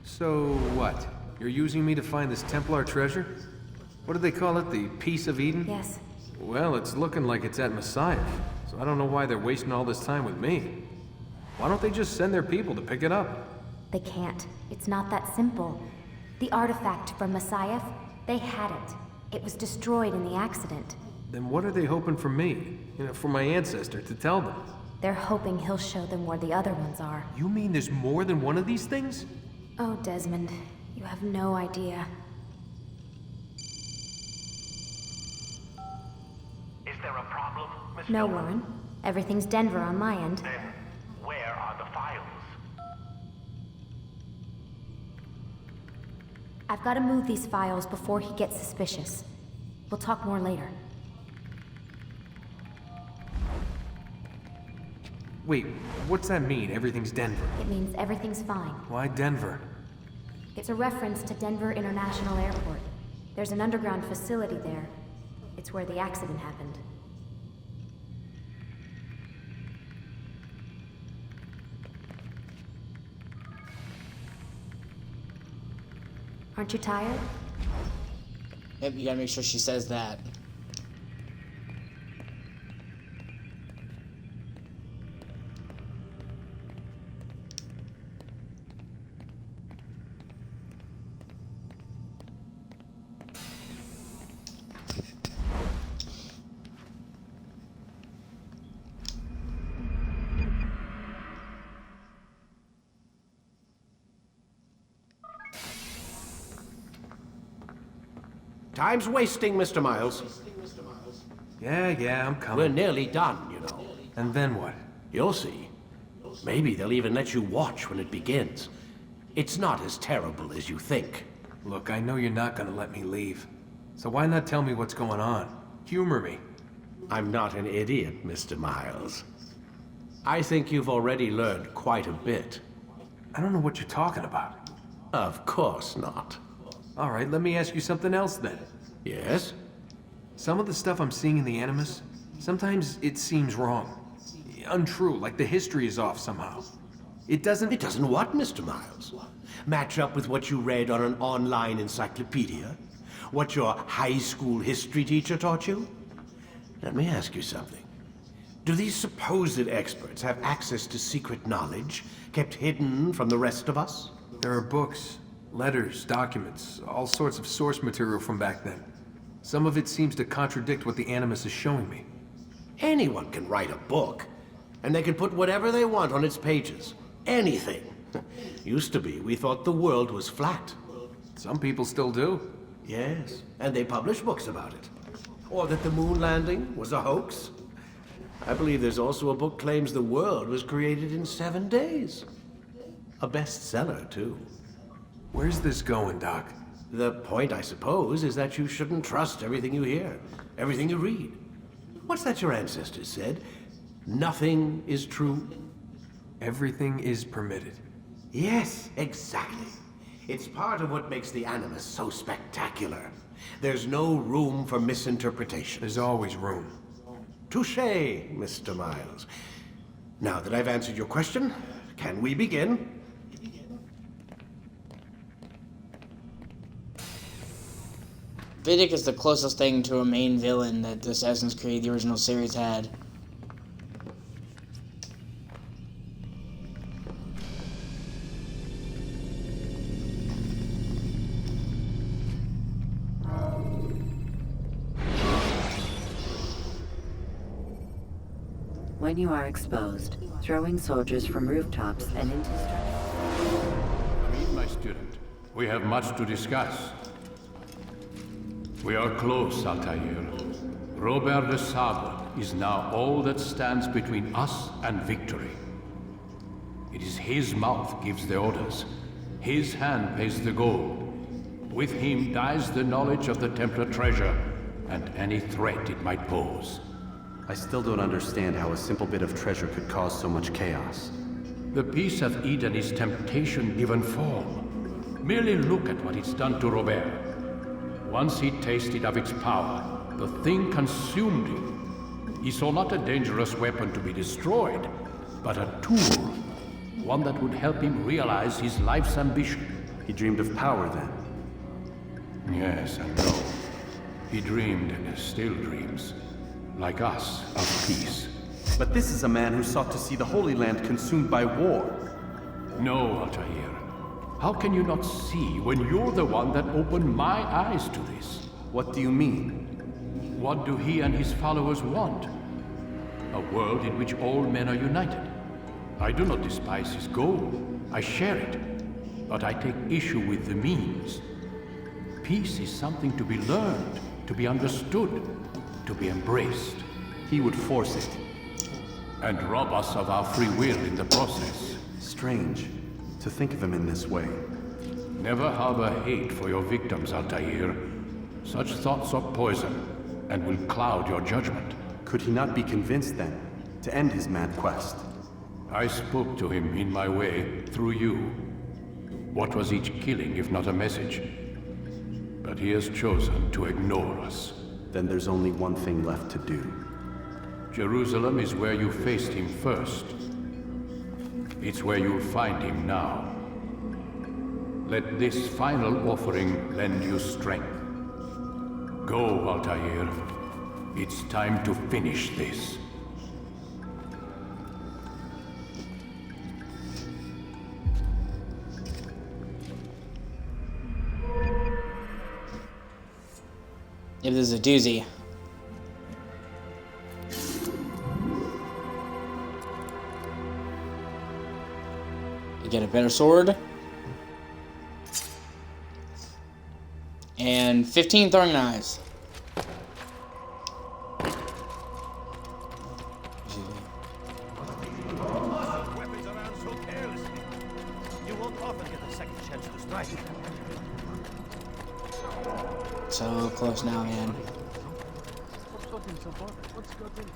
So what? You're using me to find this Templar treasure? What do they call it? The Piece of Eden? Yes. Well, it's looking like it's at Messiah, so I don't know why they're wasting all this time with me. Why don't they just send their people to pick it up? They can't. It's not that simple. The artifact from Messiah, they had it. It was destroyed in the accident. Then what are they hoping for me? You know, for my ancestor to tell them? They're hoping he'll show them where the other ones are. You mean there's more than one of these things? Oh, Desmond, you have no idea. Is there a problem, Miss No, Miller? Warren. Everything's Denver on my end. Then, where are the files? I've got to move these files before he gets suspicious. We'll talk more later. Wait, what's that mean, everything's Denver? It means everything's fine. Why Denver? It's a reference to Denver International Airport. There's an underground facility there. It's where the accident happened. Aren't you tired? Yep, you gotta make sure she says that. Time's wasting, Mr. Miles. Yeah, I'm coming. We're nearly done, you know. And then what? You'll see. Maybe they'll even let you watch when it begins. It's not as terrible as you think. Look, I know you're not gonna let me leave. So why not tell me what's going on? Humor me. I'm not an idiot, Mr. Miles. I think you've already learned quite a bit. I don't know what you're talking about. Of course not. All right, let me ask you something else then. Yes? Some of the stuff I'm seeing in the Animus, sometimes it seems wrong. Untrue, like the history is off somehow. It doesn't... It doesn't what, Mr. Miles? Match up with what you read on an online encyclopedia? What your high school history teacher taught you? Let me ask you something. Do these supposed experts have access to secret knowledge kept hidden from the rest of us? There are books, letters, documents, all sorts of source material from back then. Some of it seems to contradict what the Animus is showing me. Anyone can write a book, and they can put whatever they want on its pages. Anything. Used to be, we thought the world was flat. Some people still do. Yes, and they publish books about it. Or that the moon landing was a hoax. I believe there's also a book claims the world was created in 7 days. A bestseller, too. Where's this going, Doc? The point, I suppose, is that you shouldn't trust everything you hear, everything you read. What's that your ancestors said? Nothing is true. Everything is permitted. Yes, exactly. It's part of what makes the Animus so spectacular. There's no room for misinterpretation. There's always room. Touché, Mr. Miles. Now that I've answered your question, can we begin? Vidic is the closest thing to a main villain that Assassin's Creed, the original series, had. When you are exposed, throwing soldiers from rooftops and into structures. Read, my student. We have much to discuss. We are close, Altair. Robert de Sable is now all that stands between us and victory. It is his mouth gives the orders. His hand pays the gold. With him dies the knowledge of the Templar treasure and any threat it might pose. I still don't understand how a simple bit of treasure could cause so much chaos. The peace of Eden is temptation given form. Merely look at what it's done to Robert. Once he tasted of its power, the thing consumed him. He saw not a dangerous weapon to be destroyed, but a tool. One that would help him realize his life's ambition. He dreamed of power then? Yes and no. He dreamed and still dreams. Like us, of peace. But this is a man who sought to see the Holy Land consumed by war. No, Altair. How can you not see when you're the one that opened my eyes to this? What do you mean? What do he and his followers want? A world in which all men are united. I do not despise his goal. I share it. But I take issue with the means. Peace is something to be learned, to be understood, to be embraced. He would force it. And rob us of our free will in the process. Strange to think of him in this way. Never harbor hate for your victims, Altair. Such thoughts are poison, and will cloud your judgment. Could he not be convinced, then, to end his mad quest? I spoke to him in my way, through you. What was each killing if not a message? But he has chosen to ignore us. Then there's only one thing left to do. Jerusalem is where you faced him first. It's where you'll find him now. Let this final offering lend you strength. Go, Altair. It's time to finish this. Yeah, this is a doozy. You get a better sword. And 15 throwing knives. Weapons around so carelessly. You won't often get a second chance to strike. So close now, man. What's gotten so far? What's got into?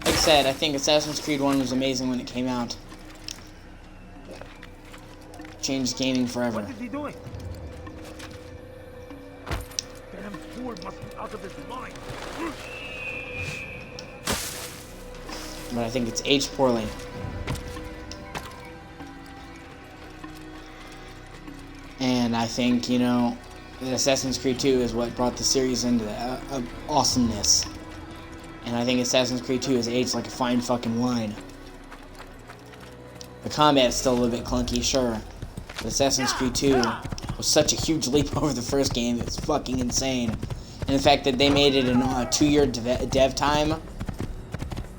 Like I said, I think Assassin's Creed 1 was amazing when it came out. Changed gaming forever. What is he doing? Damn fool must be out of his mind. But I think it's aged poorly. And I think, you know, that Assassin's Creed 2 is what brought the series into awesomeness. And I think Assassin's Creed 2 has aged like a fine fucking wine. The combat's still a little bit clunky, sure. But Assassin's Creed 2 was such a huge leap over the first game, it's fucking insane. And the fact that they made it in a 2-year dev time,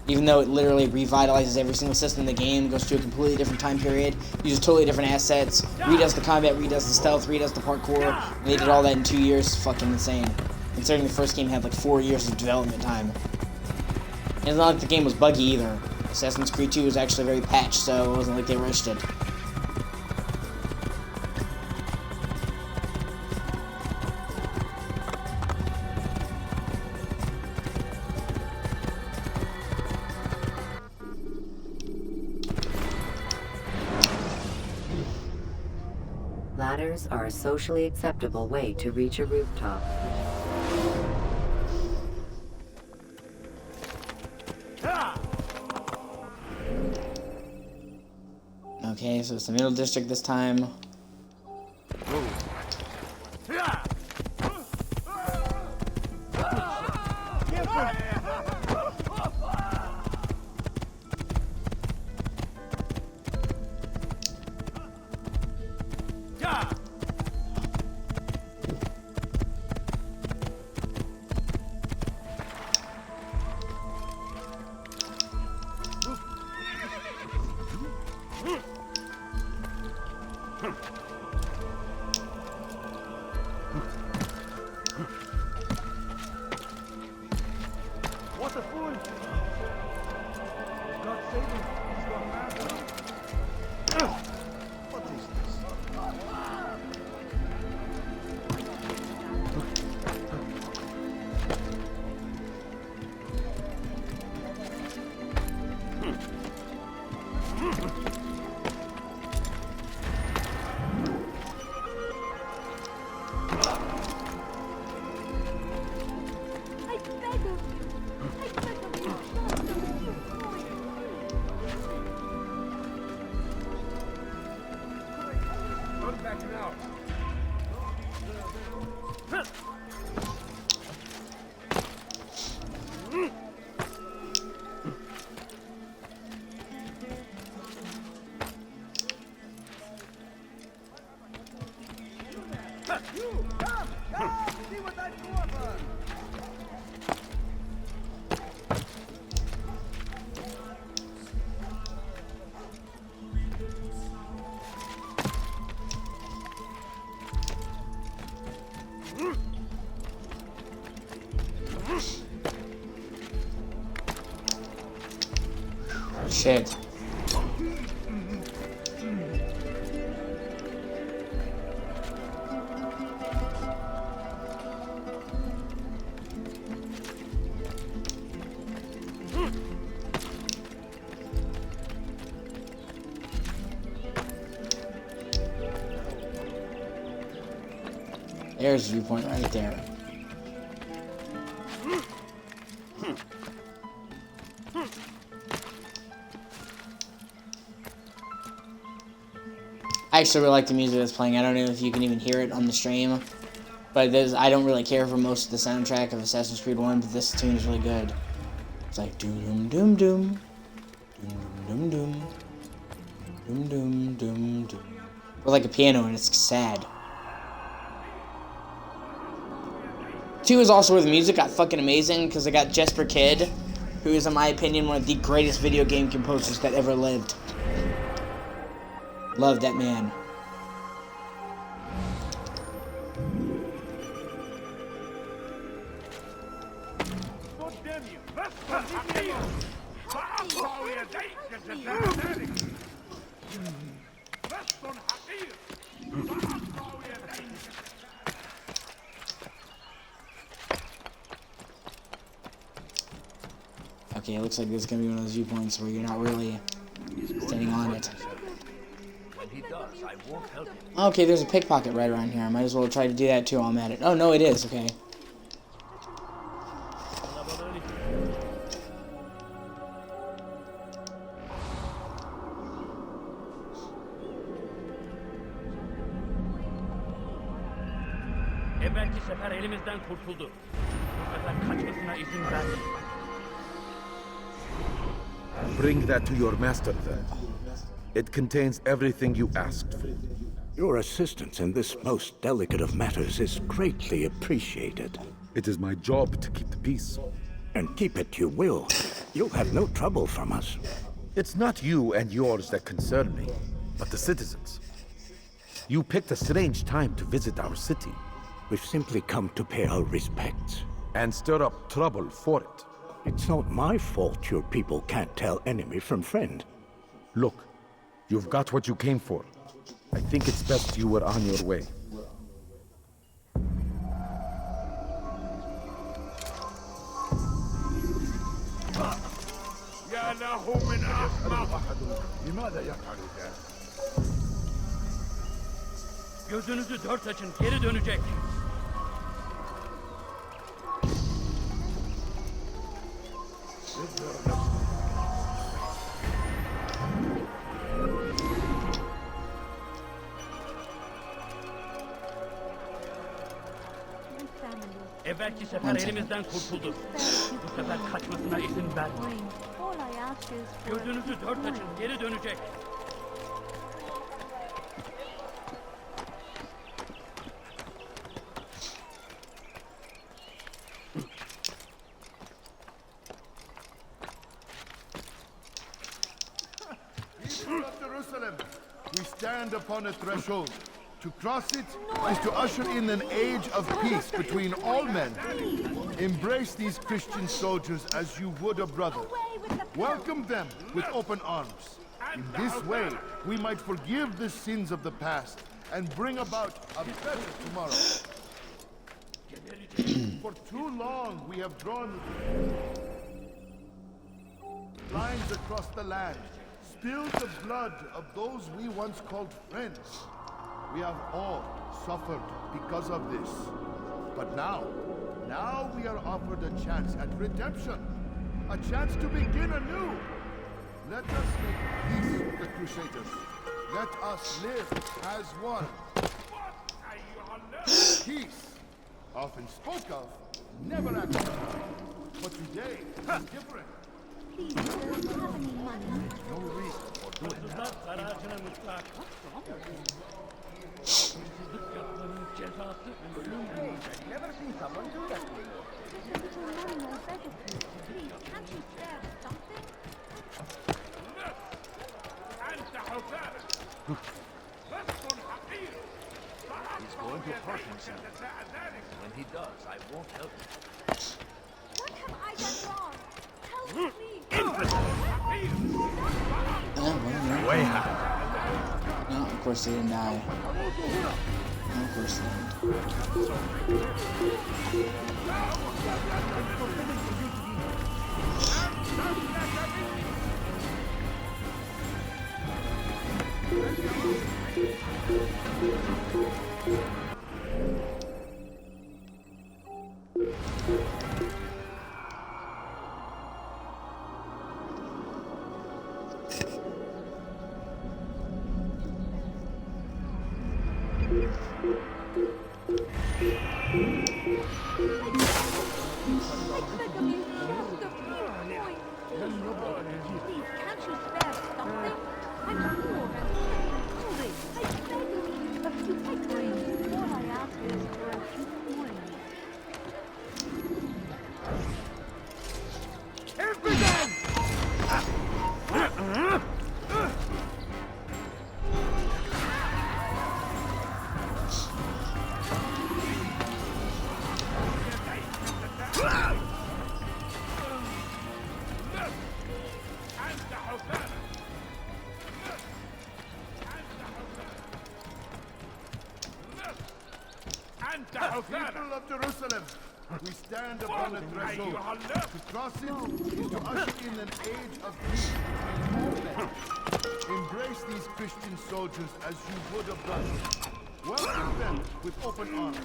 even though it literally revitalizes every single system in the game, goes to a completely different time period, uses totally different assets, redoes the combat, redoes the stealth, redoes the parkour, and they did all that in 2 years, it's fucking insane. Considering the first game had like 4 years of development time. And it's not like the game was buggy either. Assassin's Creed 2 was actually very patched, so it wasn't like they rushed it. Ladders are a socially acceptable way to reach a rooftop. Okay, so it's the middle district this time. shit. There's the viewpoint right there. I actually really like the music that's playing. I don't know if you can even hear it on the stream, but I don't really care for most of the soundtrack of Assassin's Creed 1, but this tune is really good. It's like doom doom doom doom doom doom doom doom doom doom, or like a piano, and it's sad. 2 is also where the music got fucking amazing, because I got Jesper Kyd, who is, in my opinion, one of the greatest video game composers that ever lived. Love that man. Okay, it looks like this is gonna be one of those viewpoints where you're not really standing on it. Okay, there's a pickpocket right around here. I might as well try to do that too while I'm at it. Oh, no, it is. Okay. Evvelki sefer elimizden kurtuldu. Bu sefer kaçmasına izin vermeyin. Bring that to your master, then. It contains everything you asked for. Your assistance in this most delicate of matters is greatly appreciated. It is my job to keep the peace. And keep it you will. You'll have no trouble from us. It's not you and yours that concern me, but the citizens. You picked a strange time to visit our city. We've simply come to pay our respects. And stir up trouble for it. It's not my fault your people can't tell enemy from friend. Look, you've got what you came for. I think it's best you were on your way. يا له من أحمق. لماذا يفعل ذلك؟ Gözünüzü dört açın, geri dönecek. Evvelki sefer elimizden kurtuldu. Bu sefer kaçmasına izin vermeyin. Gözünüzü dört açın, geri dönecek. People of Jerusalem, we stand upon a threshold. To cross it is to usher in an age of peace between all men. Embrace these Christian soldiers as you would a brother. Welcome them with open arms. In this way, we might forgive the sins of the past and bring about a better tomorrow. For too long, we have drawn lines across the land, spilled the blood of those we once called friends. We have all suffered because of this. But now we are offered a chance at redemption. A chance to begin anew. Let us make peace with the Crusaders. Let us live as one. Peace, often spoke of, never acted upon. But today is different. Please, sir, do you have any money? No reason for doing that. Never seen someone do that before. Little money or better, please. Can't you spare something? He's going to hurt himself. When he does, I won't help him. What have I done wrong? Help me, please. Yeah, way high. No, of course they didn't die. No, of course they didn't. People of Jerusalem, we stand upon the threshold. To cross it is to usher in an age of peace between all men. Embrace these Christian soldiers as you would have done. Welcome them with open arms.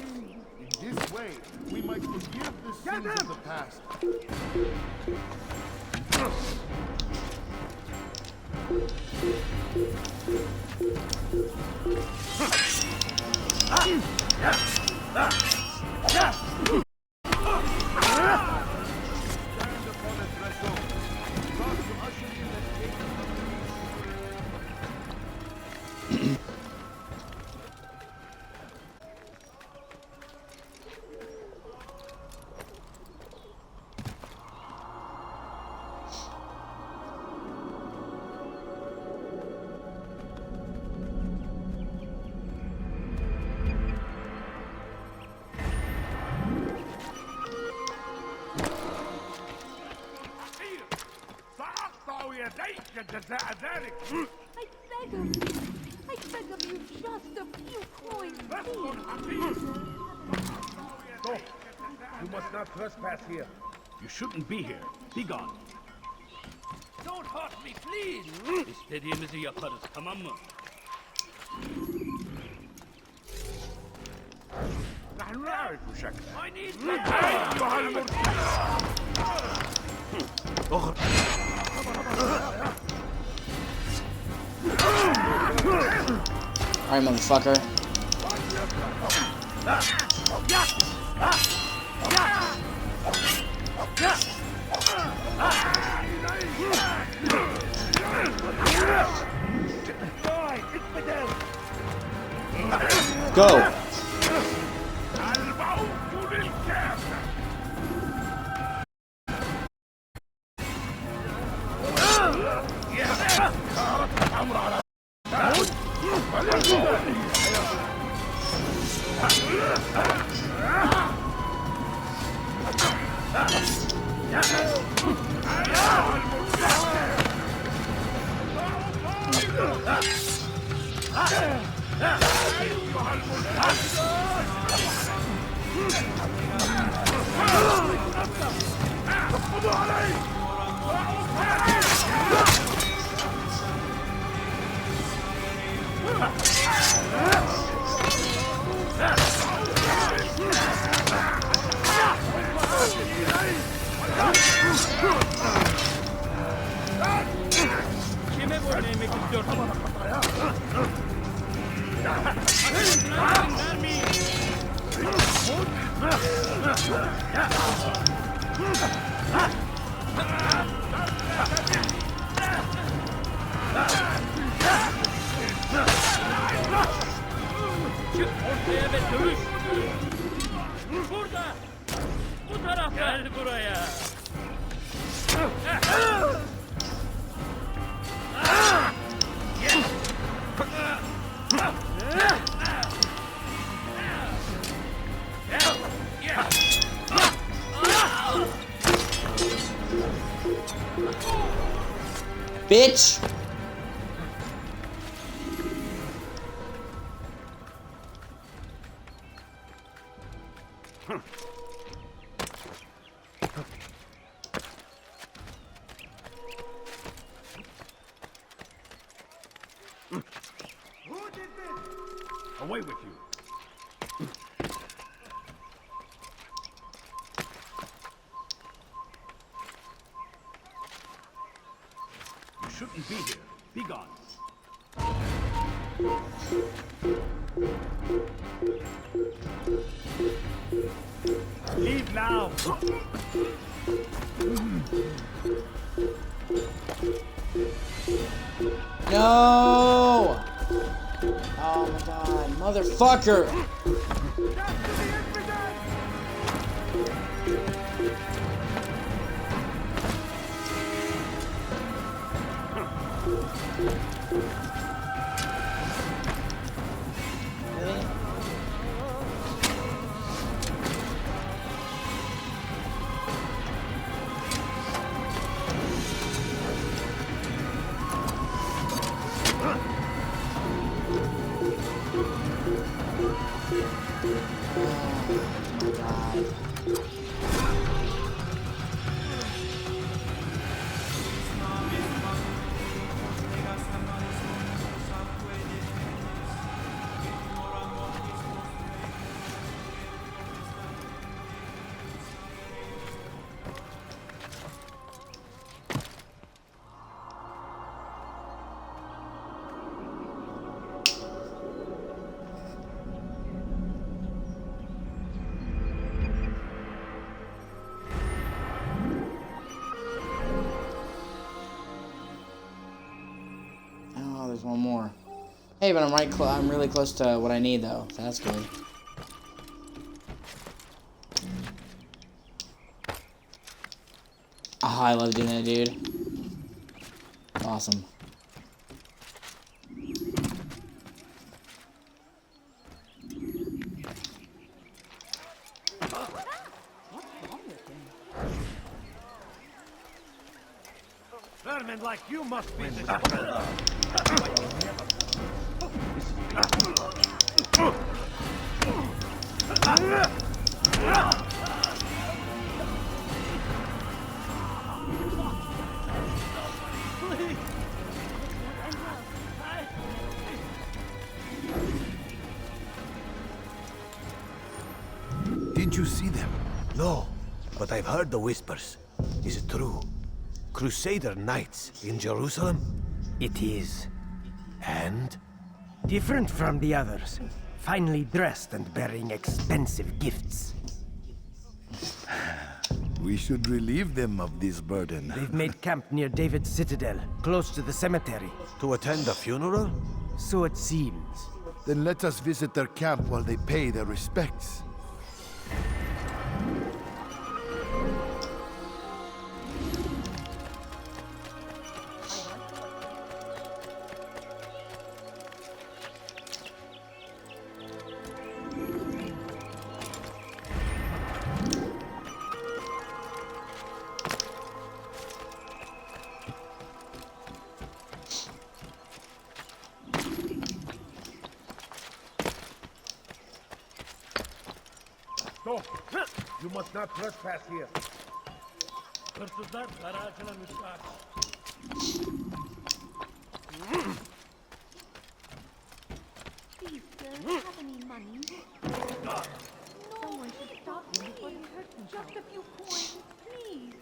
In this way, we might forgive the sins of the past. I beg of you, just a few coins, please. Stop! You must not trespass here. You shouldn't be here. Be gone. Don't hurt me, please! İstediğimizi yaparız, tamam mı? نحن نعرف شكلك. I need أيها المرتد! Alright, motherfucker. Go. Çık ortaya ve dövüş. Burada. Bu tarafta. Gel buraya. Bitch! Away with you. You shouldn't be here. Be gone. Leave now. No! Oh my god, motherfucker! There's one more. Hey, but I'm really close to what I need though. So that's good. Oh, I love doing that, dude. Awesome. Vermin like you must be the Didn't you see them? No, but I've heard the whispers. Is it true? Crusader Knights in Jerusalem? It is. And? Different from the others. Finely dressed and bearing expensive gifts. We should relieve them of this burden. They've made camp near David's citadel, close to the cemetery. To attend a funeral? So it seems. Then let us visit their camp while they pay their respects. Go! You must not trespass here. Please, sir, have any money? Someone should stop him before he hurts himself. Just a few coins, please.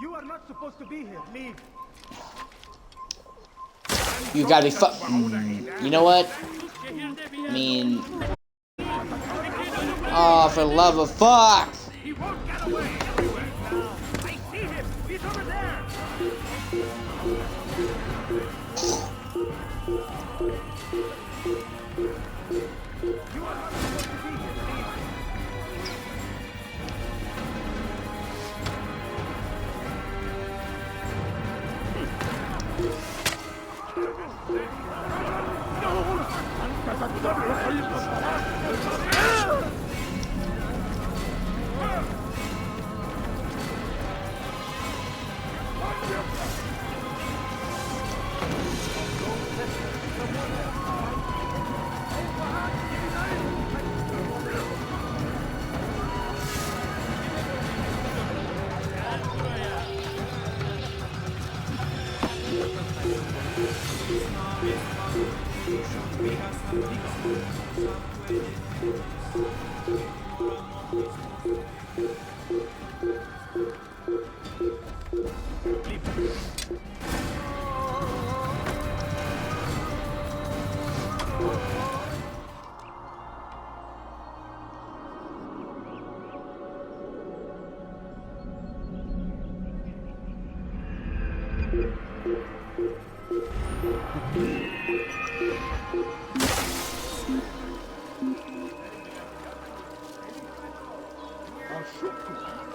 You are not supposed to be here. Leave. You gotta be you know what? I mean... Oh, for the love of fuck! He won't get away. I see him. He's over there. You are not supposed to be here.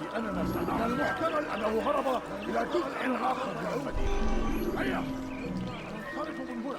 لأننا سمعنا المحتمل أنه هرب إلى جزء آخر من المدينة. هيا ننصرف من هنا.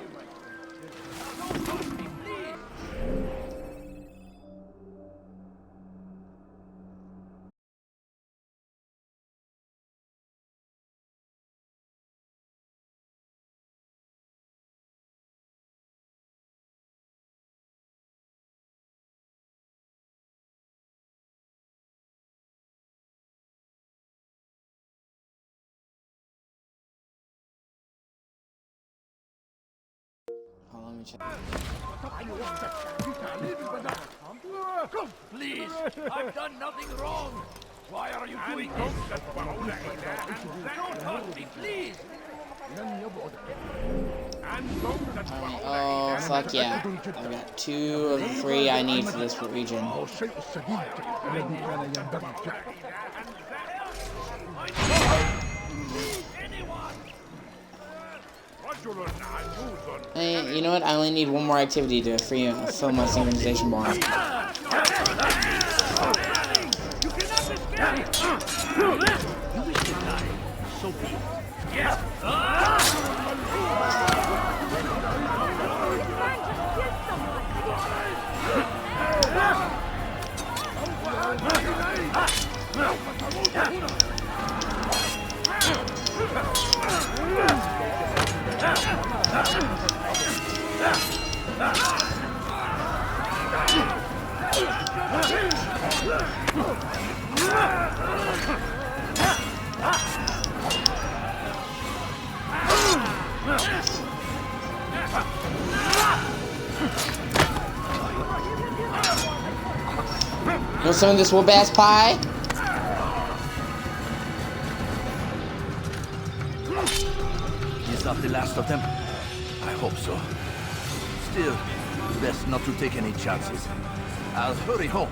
Let me check. Please, I've done nothing wrong. Why are you doing this? Don't hurt me, please. Oh, fuck yeah. I've got 2 of the 3 I need for this region. Hey, you know what? I only need 1 more activity to fill my synchronization bar. You want some of this whoop-ass pie? Is that the last of them? I hope so. Still, best not to take any chances. I'll hurry home.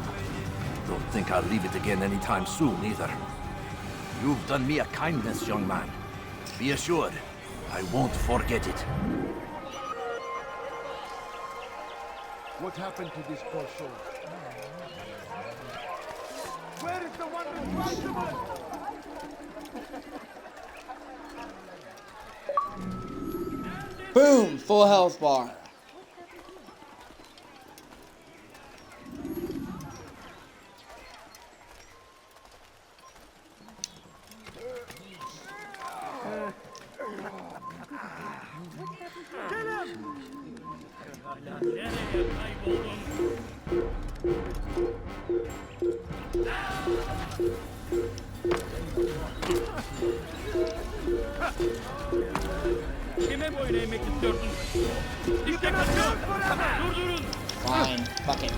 Don't think I'll leave it again anytime soon, either. You've done me a kindness, young man. Be assured, I won't forget it. What happened to this poor soul? Where is the one who brought him up? Boom! Full health bar. Fine, fuck it.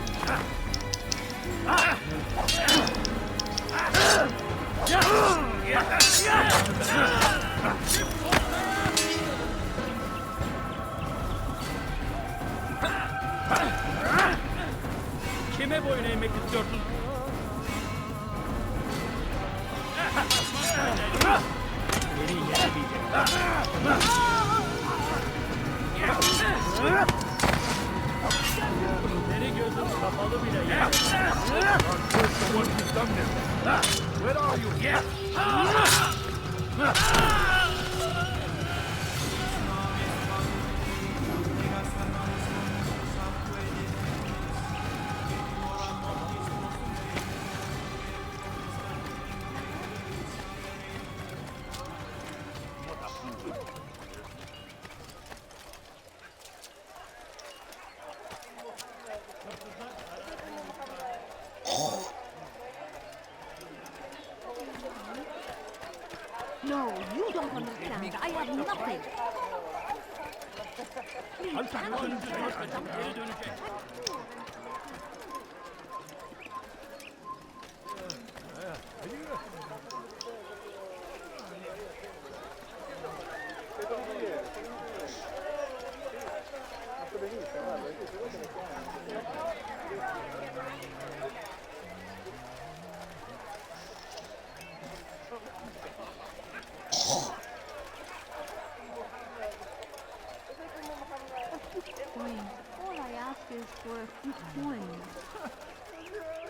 Kime boyun eğmek istiyorsun? Beni yenemeyecek. Seni gözüm kapalı bile ya. Where are you? No, you don't understand. I have nothing. Please, can't you do something? All I ask is for a few coins.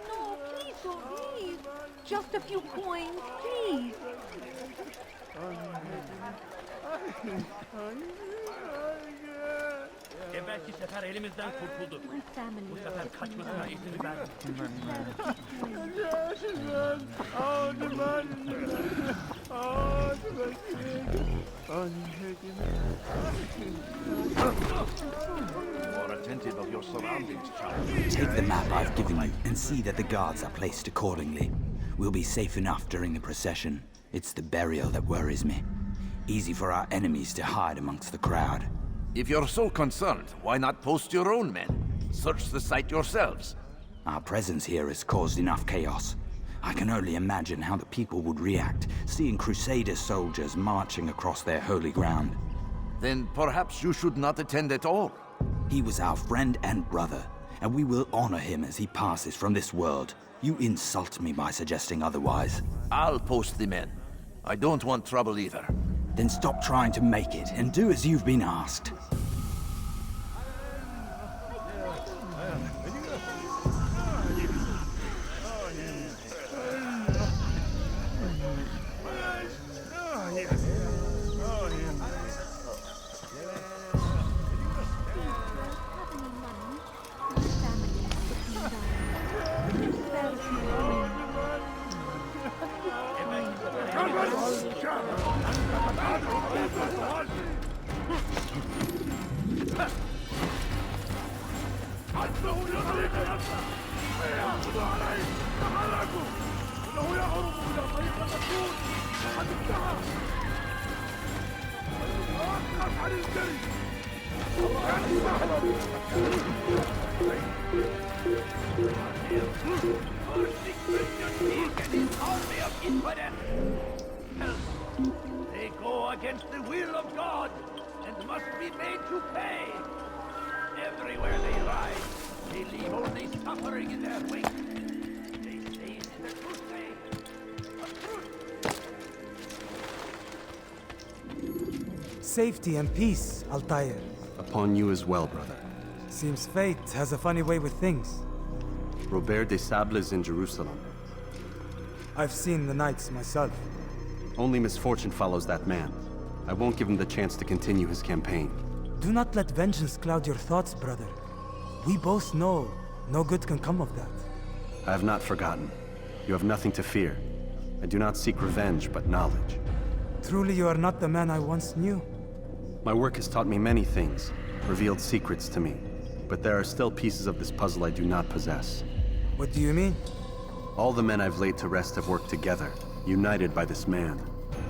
No, please don't leave. Just a few coins, please. Evvelki sefer elimizden kurtulduk. Bu sefer kaçmasına izin vermeyin. More attentive of your surroundings, child. Take the map I've given you and see that the guards are placed accordingly. We'll be safe enough during the procession. It's the burial that worries me. Easy for our enemies to hide amongst the crowd. If you're so concerned, why not post your own men? Search the site yourselves. Our presence here has caused enough chaos. I can only imagine how the people would react, seeing Crusader soldiers marching across their holy ground. Then perhaps you should not attend at all. He was our friend and brother, and we will honor him as he passes from this world. You insult me by suggesting otherwise. I'll post the men. I don't want trouble either. Then stop trying to make it, and do as you've been asked. They go against the will of God and must be made to pay. Everywhere they ride, they leave only suffering in their wake. They say it is a crusade. Safety and peace, Altair. Upon you as well, brother. Seems fate has a funny way with things. Robert de Sable is in Jerusalem. I've seen the knights myself. Only misfortune follows that man. I won't give him the chance to continue his campaign. Do not let vengeance cloud your thoughts, brother. We both know no good can come of that. I have not forgotten. You have nothing to fear. I do not seek revenge, but knowledge. Truly you are not the man I once knew. My work has taught me many things, revealed secrets to me. But there are still pieces of this puzzle I do not possess. What do you mean? All the men I've laid to rest have worked together, united by this man.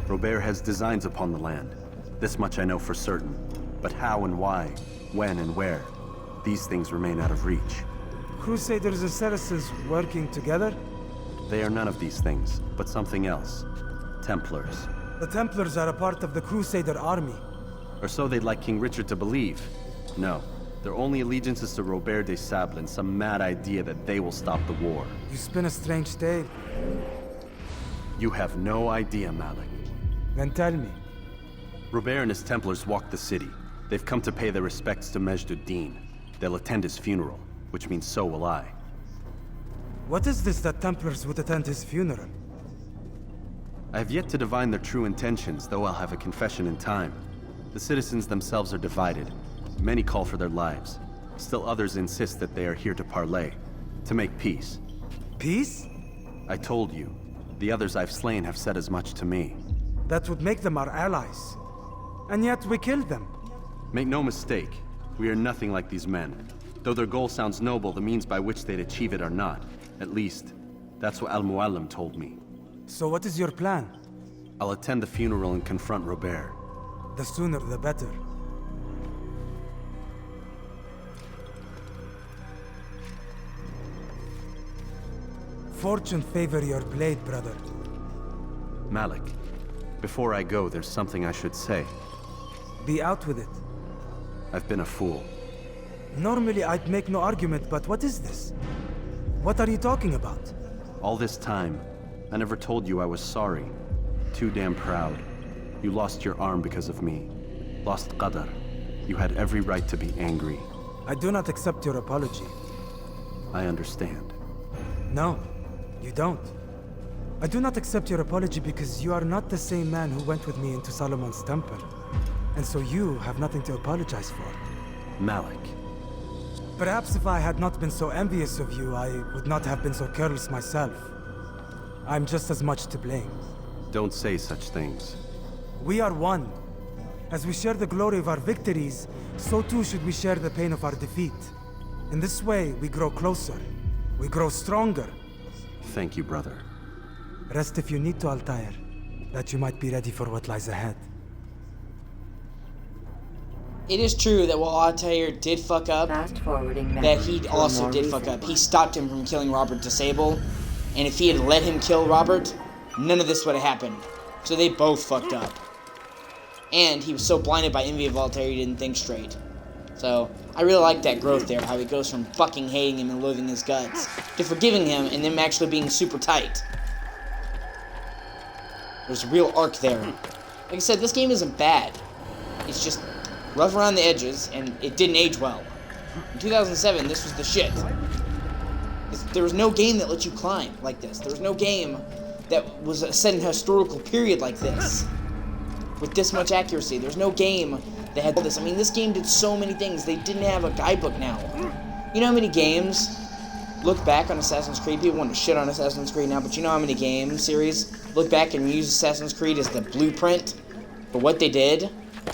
Robert has designs upon the land. This much I know for certain. But how and why, when and where, these things remain out of reach. Crusaders and Saracens working together? They are none of these things, but something else. Templars. The Templars are a part of the Crusader army. Or so they'd like King Richard to believe. No, their only allegiance is to Robert de Sable and some mad idea that they will stop the war. You spin a strange tale. You have no idea, Malik. Then tell me. Robert and his Templars walk the city. They've come to pay their respects to Majd-ud-Din. They'll attend his funeral, which means so will I. What is this that Templars would attend his funeral? I have yet to divine their true intentions, though I'll have a confession in time. The citizens themselves are divided. Many call for their lives. Still others insist that they are here to parley, to make peace. Peace? I told you. The others I've slain have said as much to me. That would make them our allies. And yet we killed them. Make no mistake, we are nothing like these men. Though their goal sounds noble, the means by which they'd achieve it are not. At least, that's what Al-Muallim told me. So what is your plan? I'll attend the funeral and confront Robert. The sooner the better. Fortune favor your blade, brother. Malik, before I go, there's something I should say. Be out with it. I've been a fool. Normally I'd make no argument, but what is this? What are you talking about? All this time, I never told you I was sorry. Too damn proud. You lost your arm because of me. Lost Qadar. You had every right to be angry. I do not accept your apology. I understand. No, you don't. I do not accept your apology because you are not the same man who went with me into Solomon's temple. And so you have nothing to apologize for. Malik. Perhaps if I had not been so envious of you, I would not have been so careless myself. I'm just as much to blame. Don't say such things. We are one. As we share the glory of our victories, so too should we share the pain of our defeat. In this way, we grow closer. We grow stronger. Thank you, brother. Rest if you need to, Altair, that you might be ready for what lies ahead. It is true that while Altair did fuck up, that he also did fuck up. He stopped him from killing Robert Disable, and if he had let him kill Robert, none of this would have happened. So they both fucked up. And he was so blinded by envy of Altair he didn't think straight. So, I really like that growth there, how he goes from fucking hating him and loathing his guts, to forgiving him and them actually being super tight. There's a real arc there. Like I said, this game isn't bad. It's just rough around the edges, and it didn't age well. In 2007, this was the shit. There was no game that let you climb like this. There was no game that was set in a historical period like this, with this much accuracy. There's no game that had this. I mean, this game did so many things. They didn't have a guidebook now. You know how many games look back on Assassin's Creed? People want to shit on Assassin's Creed now, but you know how many game series look back and use Assassin's Creed as the blueprint for what they did?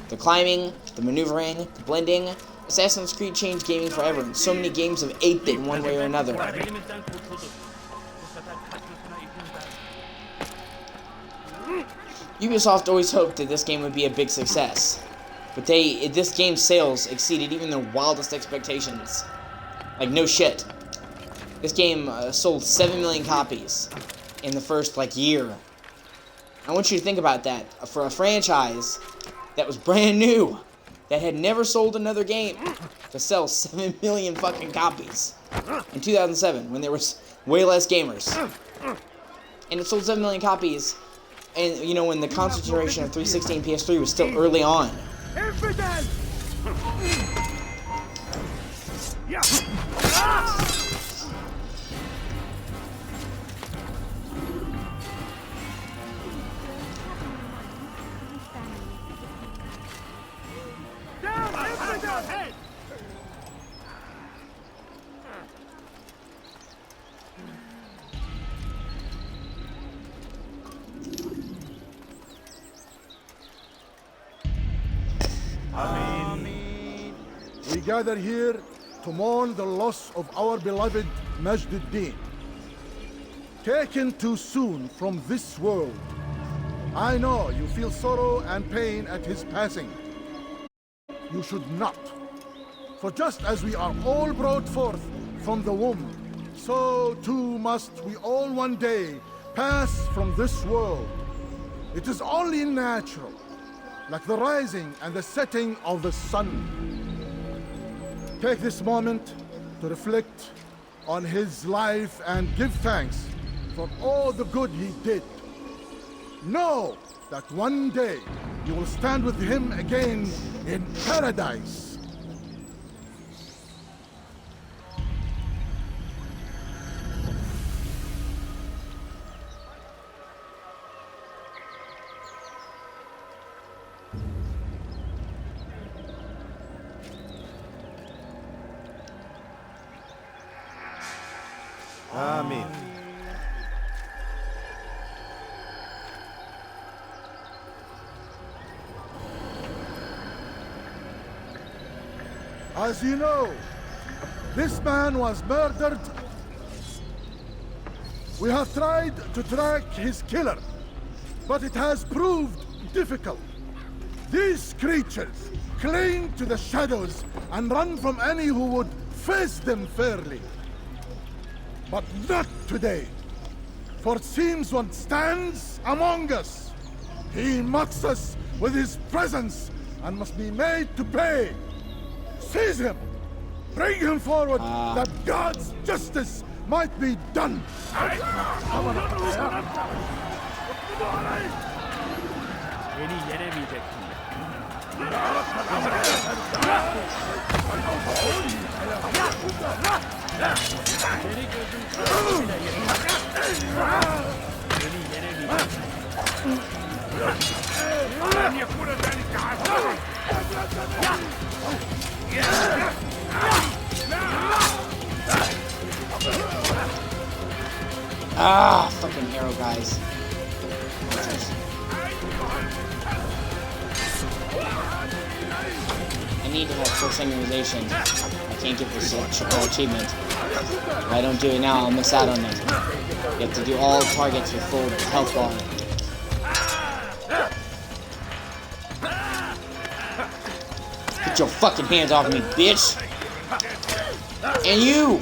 The climbing, the maneuvering, the blending. Assassin's Creed changed gaming forever, and so many games have aped it in one way or another. Ubisoft always hoped that this game would be a big success, but this game's sales exceeded even their wildest expectations. Like, no shit. This game sold 7 million copies in the first, year. I want you to think about that. For a franchise that was brand new, that had never sold another game, to sell 7 million fucking copies in 2007, when there was way less gamers. And it sold 7 million copies, and, you know, when the console generation of 360 and PS3 was still early on. We gather here to mourn the loss of our beloved Majduddin. Taken too soon from this world. I know you feel sorrow and pain at his passing. You should not. For just as we are all brought forth from the womb, so too must we all one day pass from this world. It is only natural, like the rising and the setting of the sun. Take this moment to reflect on his life and give thanks for all the good he did. Know that one day you will stand with him again in paradise. Amen. As you know, this man was murdered. We have tried to track his killer, but it has proved difficult. These creatures cling to the shadows and run from any who would face them fairly. But not today, for it seems one stands among us. He mocks us with his presence and must be made to pay. Seize him! Bring him forward that God's justice might be done! Ah, fucking arrow guys. I need to have full synchronization. I can't get this achievement. If I don't do it now, I'll miss out on it. You have to do all targets with full health bar. Get your fucking hands off me, bitch! And you!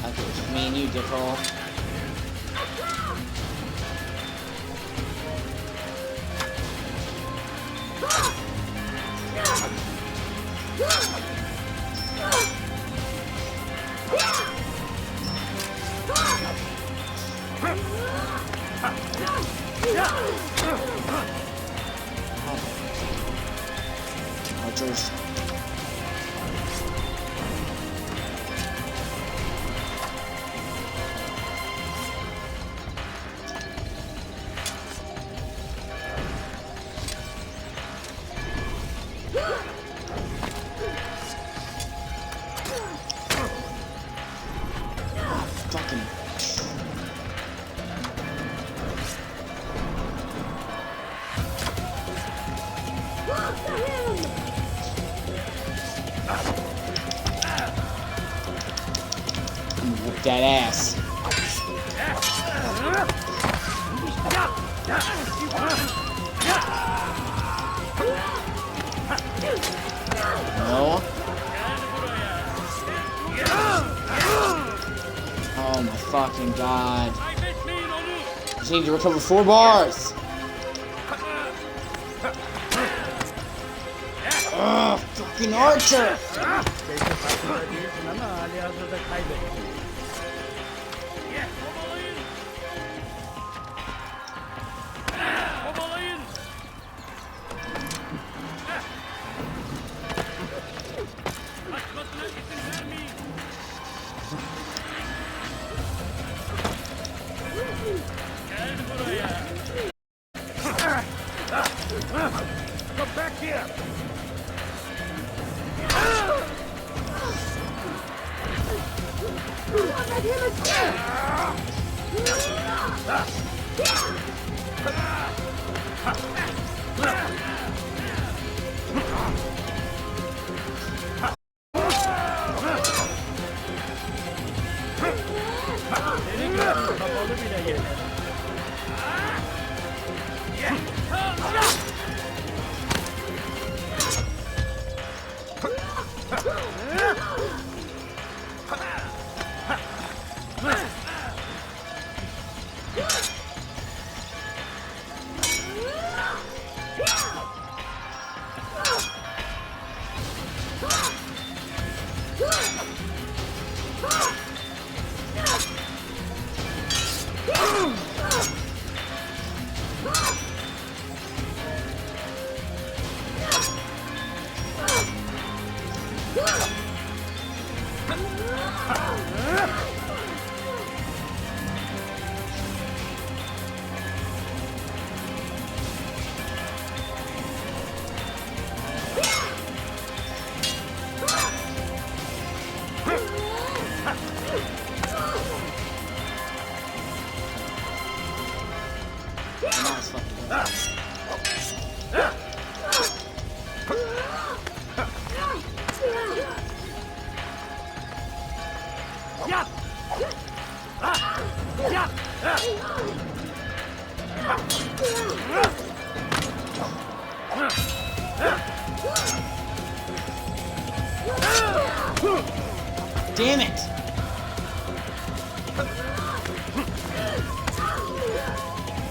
Okay, it's me and you, dickhole. Archers. Fucking. Whoop that ass. No. Oh my fucking god. I just need to recover 4 bars. Ugh, fucking archer. Come back here! Damn it!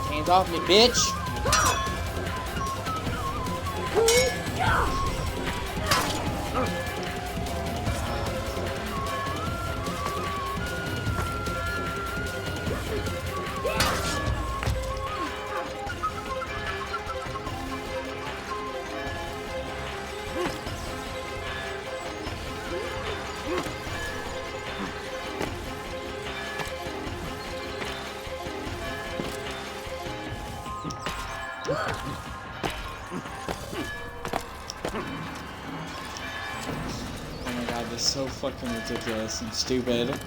Hands off me, bitch! Oh my god, this is so fucking ridiculous and stupid.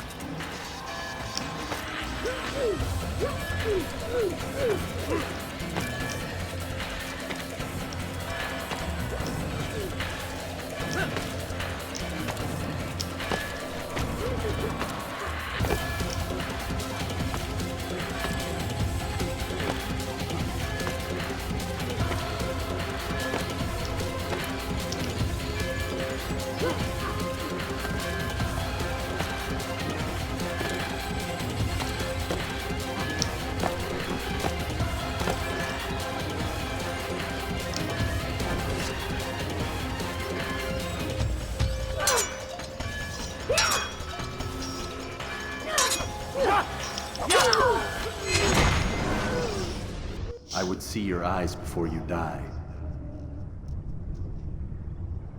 I would see your eyes before you die.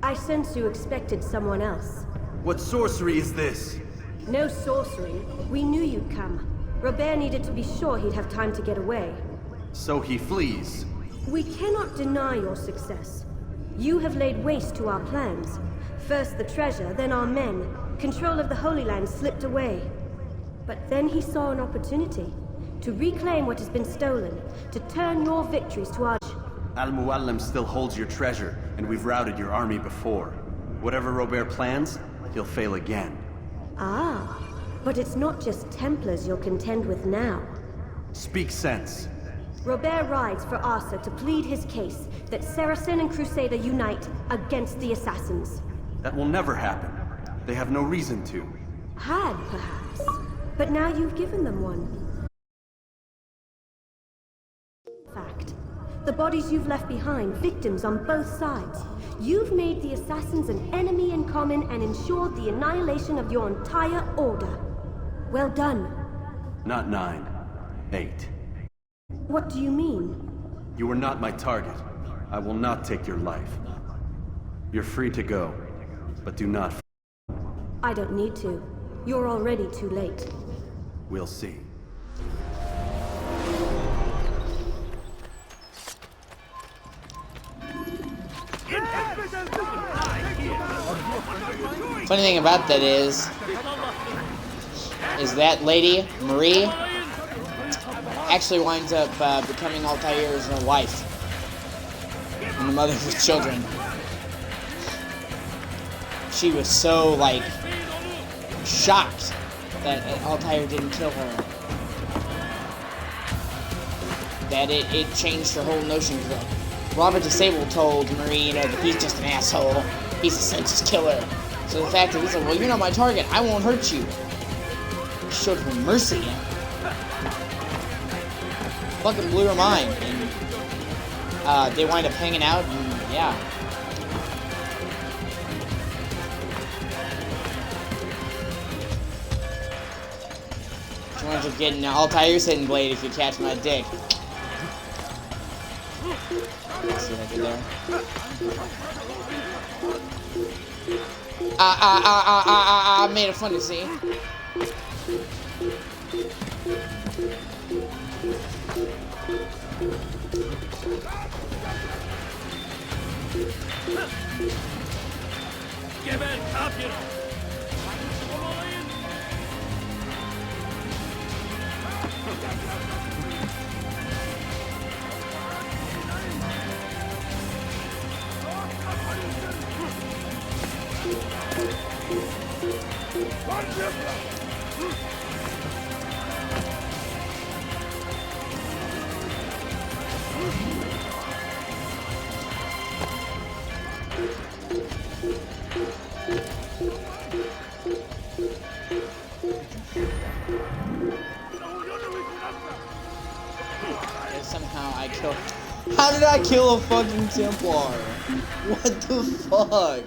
I sense you expected someone else. What sorcery is this? No sorcery. We knew you'd come. Robert needed to be sure he'd have time to get away. So he flees. We cannot deny your success. You have laid waste to our plans. First the treasure, then our men. Control of the Holy Land slipped away. But then he saw an opportunity. To reclaim what has been stolen. To turn your victories to our... Al-Muallim still holds your treasure, and we've routed your army before. Whatever Robert plans, he'll fail again. Ah, but it's not just Templars you'll contend with now. Speak sense. Robert rides for Arthur to plead his case that Saracen and Crusader unite against the Assassins. That will never happen. They have no reason to. Had, perhaps. But now you've given them one. Fact. The bodies you've left behind, victims on both sides. You've made the Assassins an enemy in common and ensured the annihilation of your entire order. Well done. Not 9. 8. What do you mean? You were not my target. I will not take your life. You're free to go, but do not... I don't need to. You're already too late. We'll see. Funny thing about that is that lady, Marie, actually winds up becoming Altair's wife and the mother of his children. She was so, like, shocked that Altair didn't kill her that it changed her whole notion. Robert Disable told Marie, you know, that he's just an asshole. He's a senseless killer. So the fact that he's like, well, you're not my target. I won't hurt you. He showed her mercy. Fucking blew her mind. And they wind up hanging out, and yeah. She winds up getting Altair's hidden blade if you catch my dick. See what I did there? I made it fun to see. Give it up, you know. And somehow I killed. How did I kill a fucking Templar? What the fuck?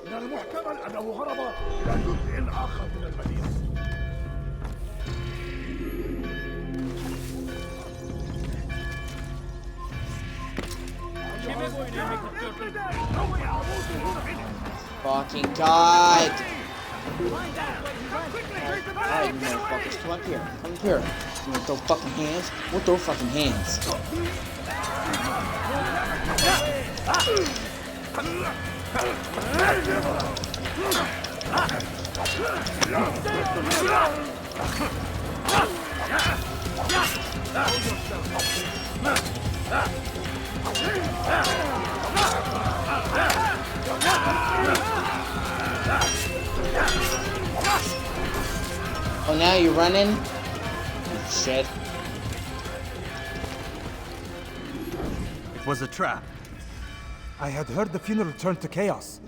من المحتمل أنه هرب إلى جزء آخر من المدينة. Fucking God! Alright, you motherfuckers, come up here. Come up here. You wanna throw fucking hands? We'll throw fucking hands. Oh, now you're running? You shit. It was a trap. I had heard the funeral turned to chaos.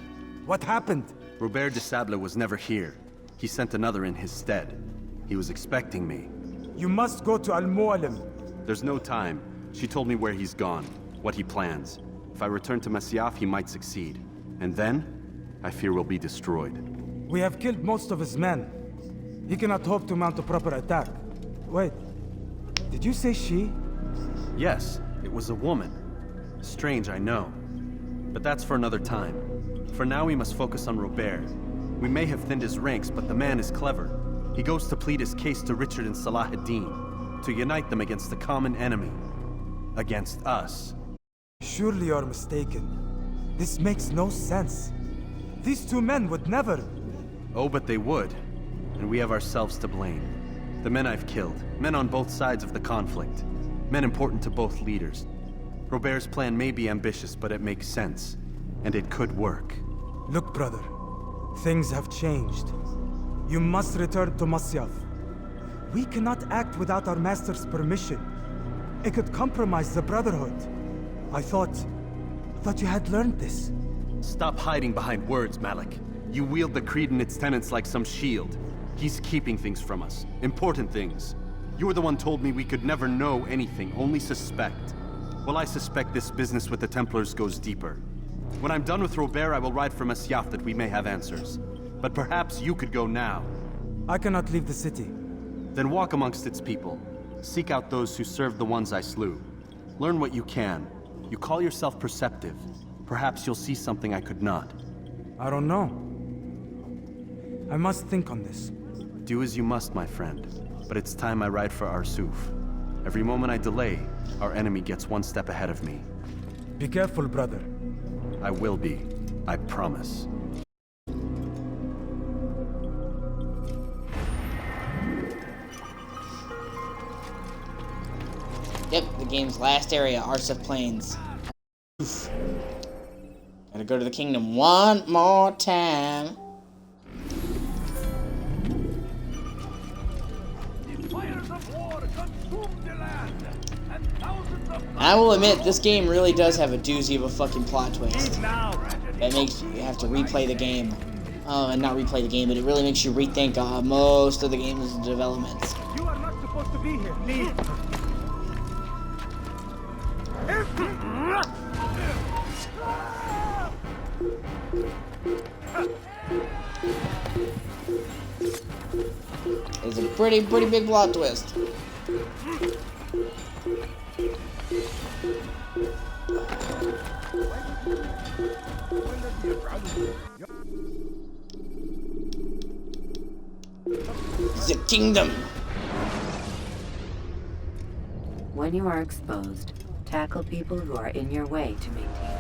What happened? Robert de Sable was never here. He sent another in his stead. He was expecting me. You must go to Al-Mu'alim. There's no time. She told me where he's gone, what he plans. If I return to Masyaf, he might succeed. And then, I fear we'll be destroyed. We have killed most of his men. He cannot hope to mount a proper attack. Wait, did you say she? Yes, it was a woman. Strange, I know. But that's for another time. For now, we must focus on Robert. We may have thinned his ranks, but the man is clever. He goes to plead his case to Richard and Salah ad-Din, to unite them against the common enemy. Against us. Surely you're mistaken. This makes no sense. These two men would never... Oh, but they would. And we have ourselves to blame. The men I've killed, men on both sides of the conflict. Men important to both leaders. Robert's plan may be ambitious, but it makes sense. And it could work. Look, brother. Things have changed. You must return to Masyaf. We cannot act without our master's permission. It could compromise the Brotherhood. I thought you had learned this. Stop hiding behind words, Malik. You wield the creed and its tenets like some shield. He's keeping things from us. Important things. You were the one told me we could never know anything, only suspect. Well, I suspect this business with the Templars goes deeper. When I'm done with Robert, I will ride for Masyaf that we may have answers. But perhaps you could go now. I cannot leave the city. Then walk amongst its people. Seek out those who served the ones I slew. Learn what you can. You call yourself perceptive. Perhaps you'll see something I could not. I don't know. I must think on this. Do as you must, my friend. But it's time I ride for Arsuf. Every moment I delay, our enemy gets one step ahead of me. Be careful, brother. I will be. I promise. Yep, the game's last area, Arsuf Plains. Oof. Gotta go to the kingdom one more time. I will admit, this game really does have a doozy of a fucking plot twist. That makes you have to replay the game. And not replay the game, but it really makes you rethink most of the game's developments. You are not supposed to be here. Leave. It's a pretty big plot twist. The kingdom. When you are exposed, tackle people who are in your way to maintain.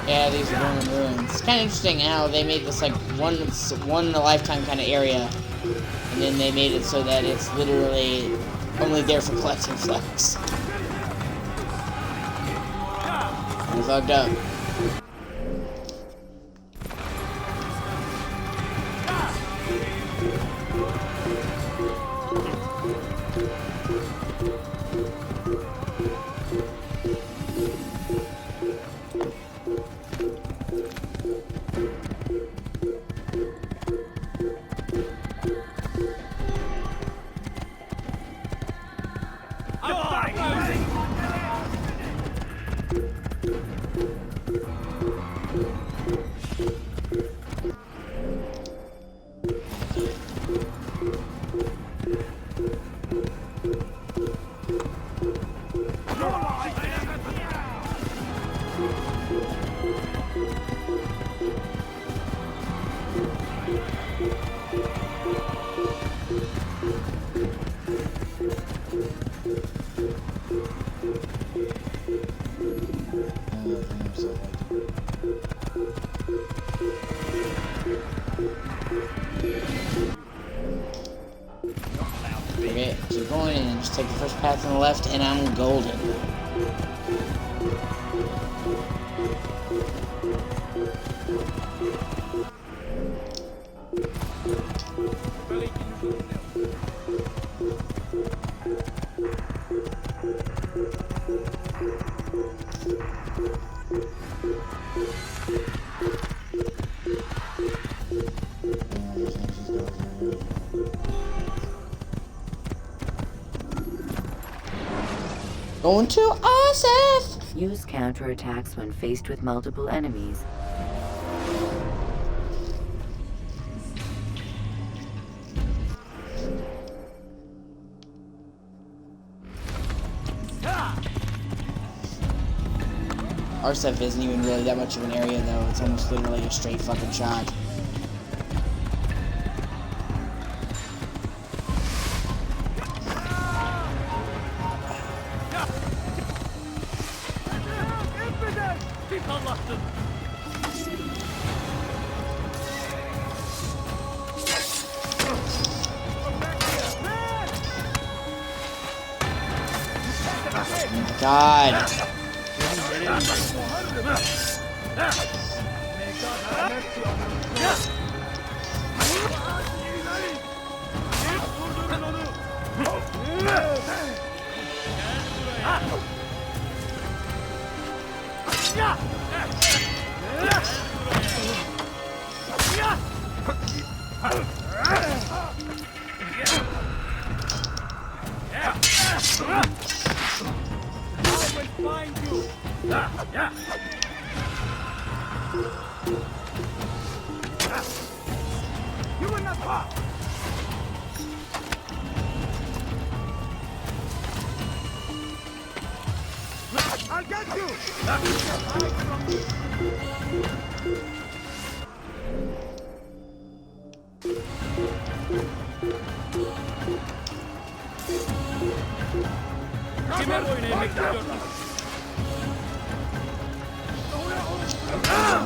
Yeah, these Roman ruins. It's kind of interesting how they made this like one in a lifetime kind of area, and then they made it so that it's literally only there for collecting flags. It's logged up. Okay, keep going and just take the first path on the left and I'm golden. Going to Asif! Use counterattacks when faced with multiple enemies. Arsef isn't even really that much of an area though, it's almost literally a straight fucking shot. God. I'll get you!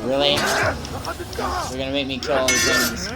Really? You're gonna make me kill all these enemies.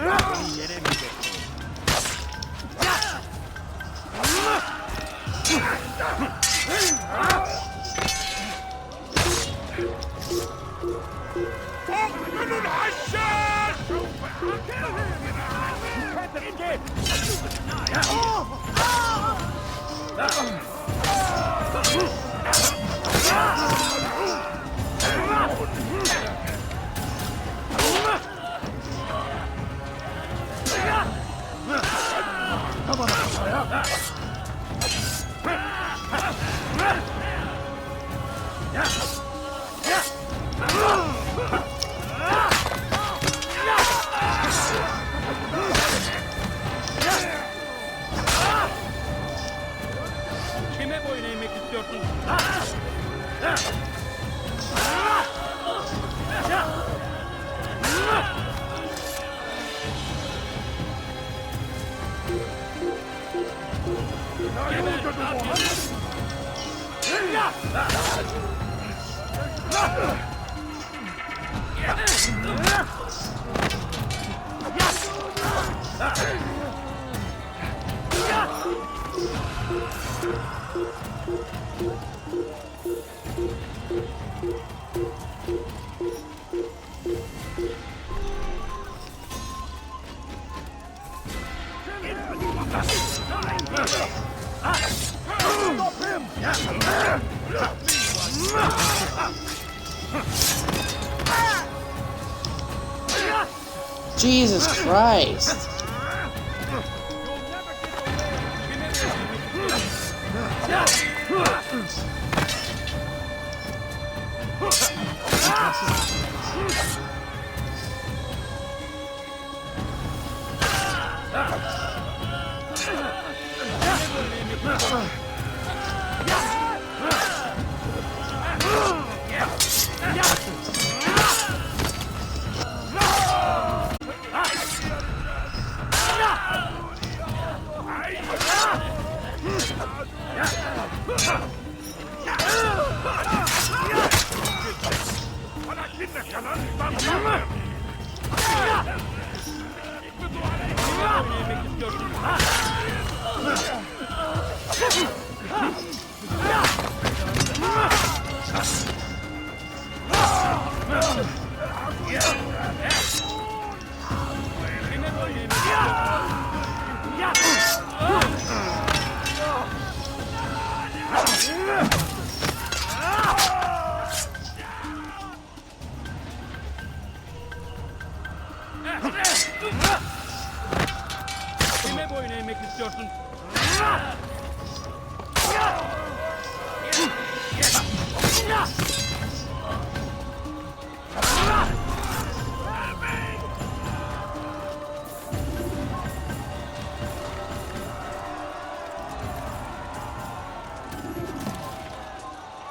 Jesus Christ.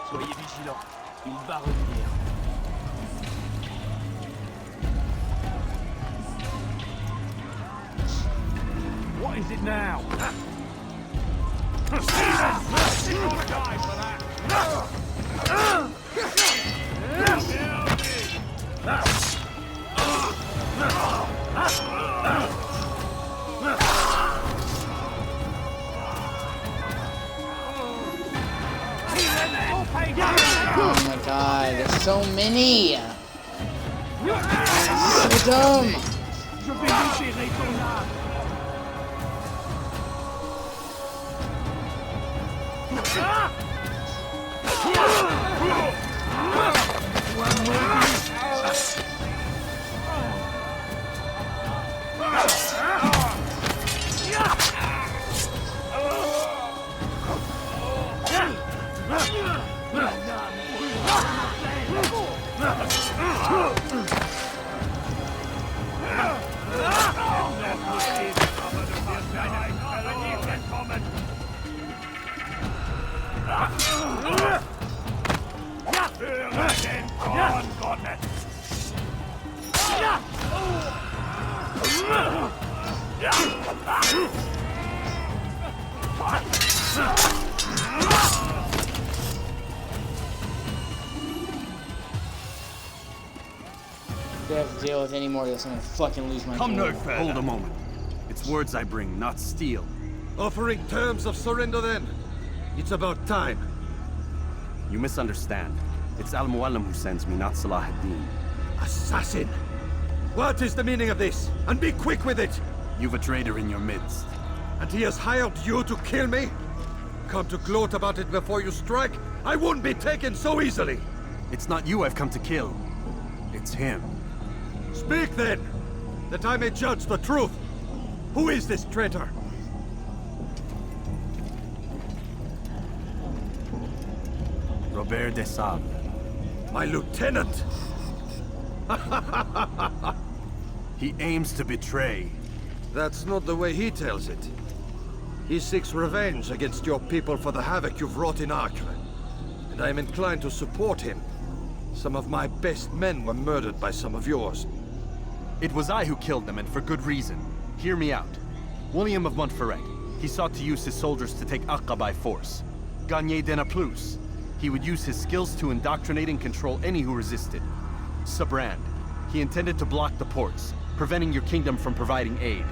Soyez vigilants, il va revenir. What is it now? Oh my god, there's so many! So dumb! If I have to deal with any more of this, I'm gonna fucking lose my Come no cool. further. Hold a moment. It's words I bring, not steel. Offering terms of surrender then? It's about time. You misunderstand. It's Al-Muallim who sends me, not Salah ad-Din. Assassin! What is the meaning of this? And be quick with it! You've a traitor in your midst. And he has hired you to kill me? Come to gloat about it before you strike? I won't be taken so easily! It's not you I've come to kill. It's him. Speak then, that I may judge the truth. Who is this traitor? Robert de Sable. My lieutenant! He aims to betray. That's not the way he tells it. He seeks revenge against your people for the havoc you've wrought in Acre. And I am inclined to support him. Some of my best men were murdered by some of yours. It was I who killed them, and for good reason. Hear me out. William of Montferrat. He sought to use his soldiers to take Acre by force. Gagné de Naplouse. He would use his skills to indoctrinate and control any who resisted. Sabrand. He intended to block the ports, preventing your kingdom from providing aid.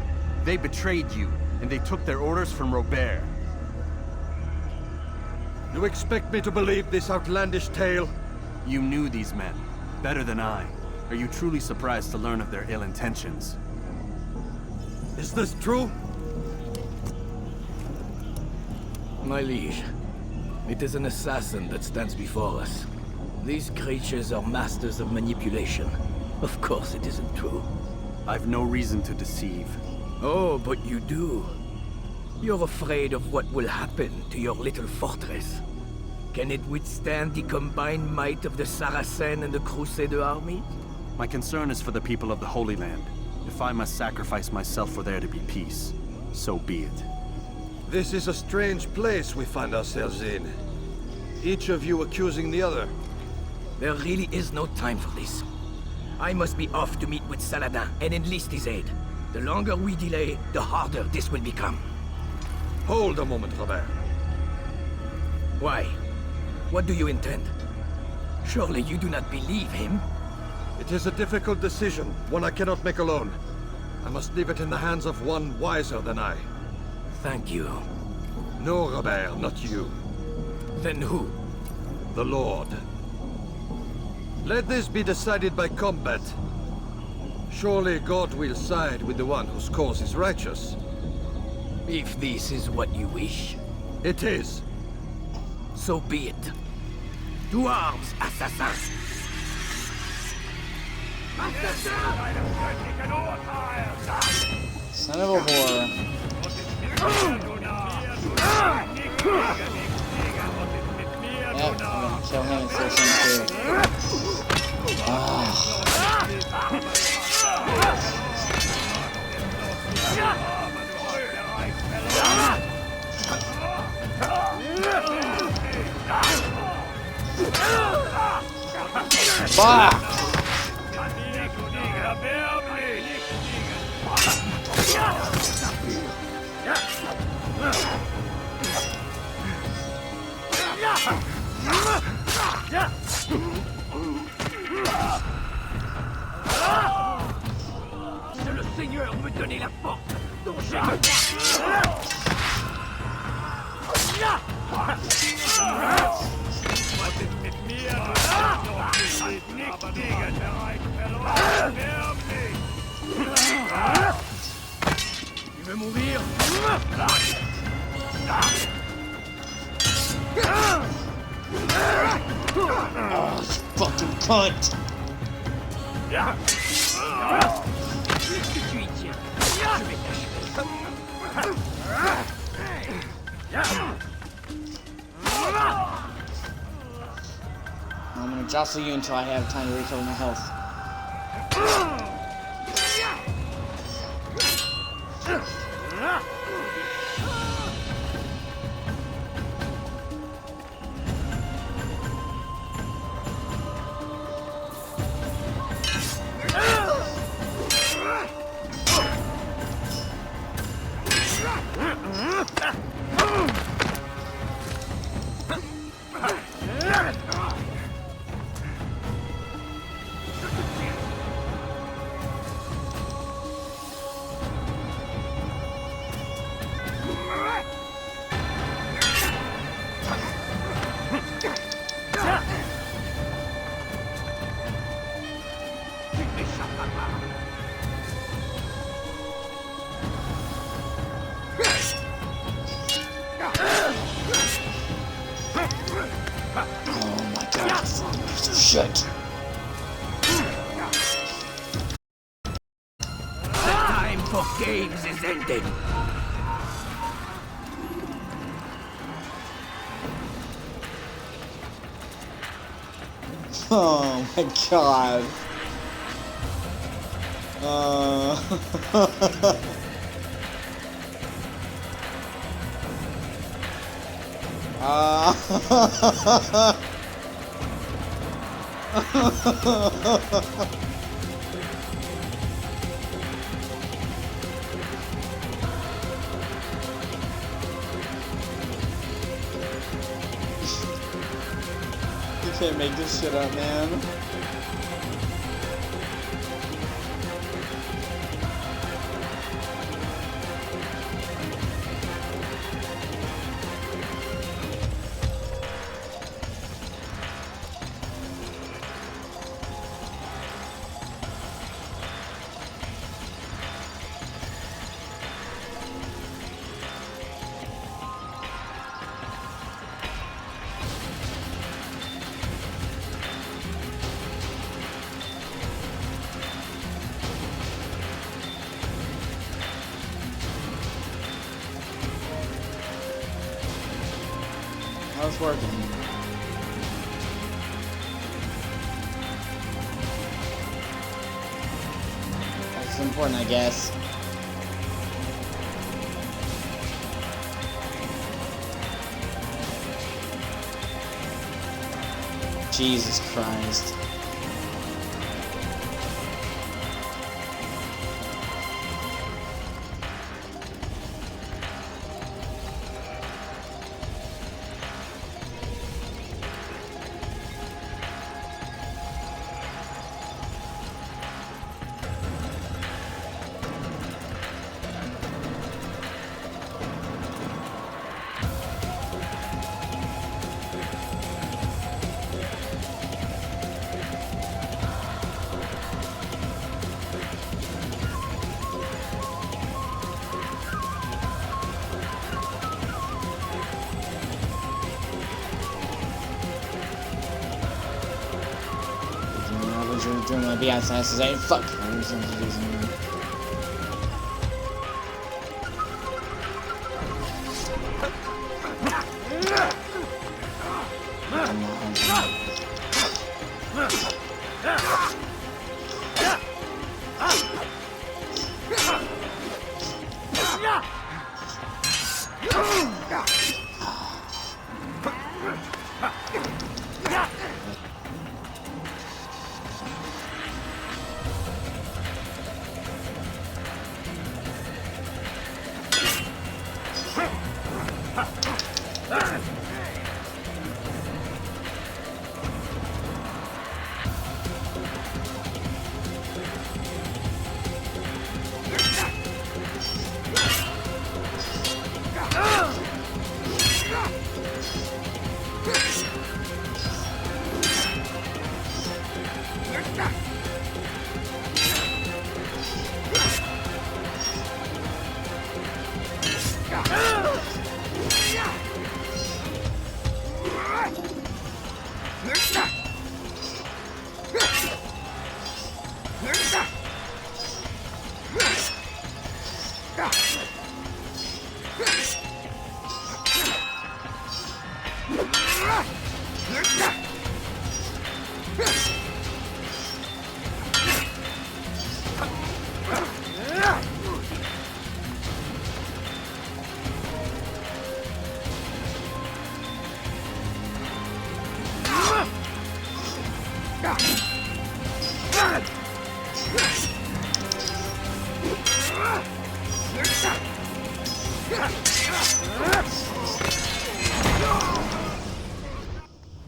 They betrayed you, and they took their orders from Robert. You expect me to believe this outlandish tale? You knew these men, better than I. Are you truly surprised to learn of their ill intentions? Is this true? My liege, it is an assassin that stands before us. These creatures are masters of manipulation. Of course it isn't true. I've no reason to deceive. Oh, but you do. You're afraid of what will happen to your little fortress. Can it withstand the combined might of the Saracen and the Crusader army? My concern is for the people of the Holy Land. If I must sacrifice myself for there to be peace, so be it. This is a strange place we find ourselves in. Each of you accusing the other. There really is no time for this. I must be off to meet with Saladin and enlist his aid. The longer we delay, the harder this will become. Hold a moment, Robert. Why? What do you intend? Surely you do not believe him? It is a difficult decision, one I cannot make alone. I must leave it in the hands of one wiser than I. Thank you. No, Robert, not you. Then who? The Lord. Let this be decided by combat. Surely God will side with the one whose cause is righteous. If this is what you wish. It is. So be it. To arms, assassins! Son of a whore. Yep, I'm gonna kill him and kill him too. Fuck! Que le Seigneur me donnait la force dont j'ai besoin. Tu veux mourir? Oh, you fucking cunt! Puisque tu y tiens, je vais I'm gonna jostle you until I have time to recover my health. Oh my god, piece of shit. The time for games is ended. Oh my god. You can't make this shit up, man. How's working? That's important, I guess. Jesus Christ. Doing my B.I.S.S.X. Fuck.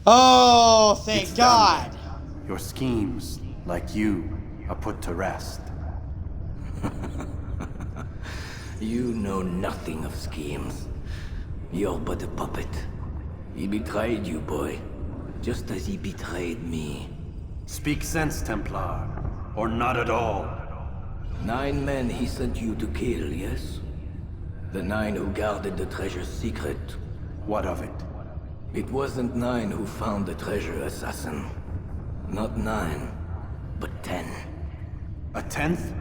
Oh, thank God. Your schemes, like you, are put to rest. You know nothing of schemes. You're but a puppet. He betrayed you, boy. Just as he betrayed me. Speak sense, Templar. Or not at all. 9 men he sent you to kill, yes? The 9 who guarded the treasure's secret. What of it? It wasn't 9 who found the treasure, assassin. Not 9, but 10. A 10th?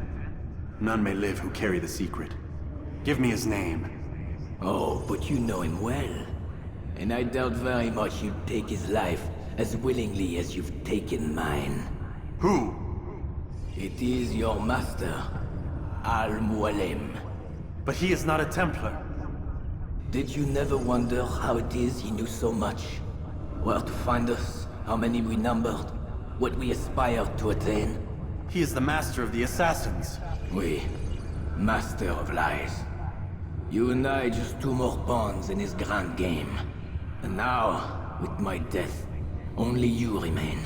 None may live who carry the secret. Give me his name. Oh, but you know him well. And I doubt very much you'd take his life as willingly as you've taken mine. Who? It is your master, Al-Mualim. But he is not a Templar. Did you never wonder how it is he knew so much? Where to find us, how many we numbered, what we aspired to attain? He is the master of the assassins. Oui, master of lies. You and I just two more pawns in his grand game. And now, with my death, only you remain.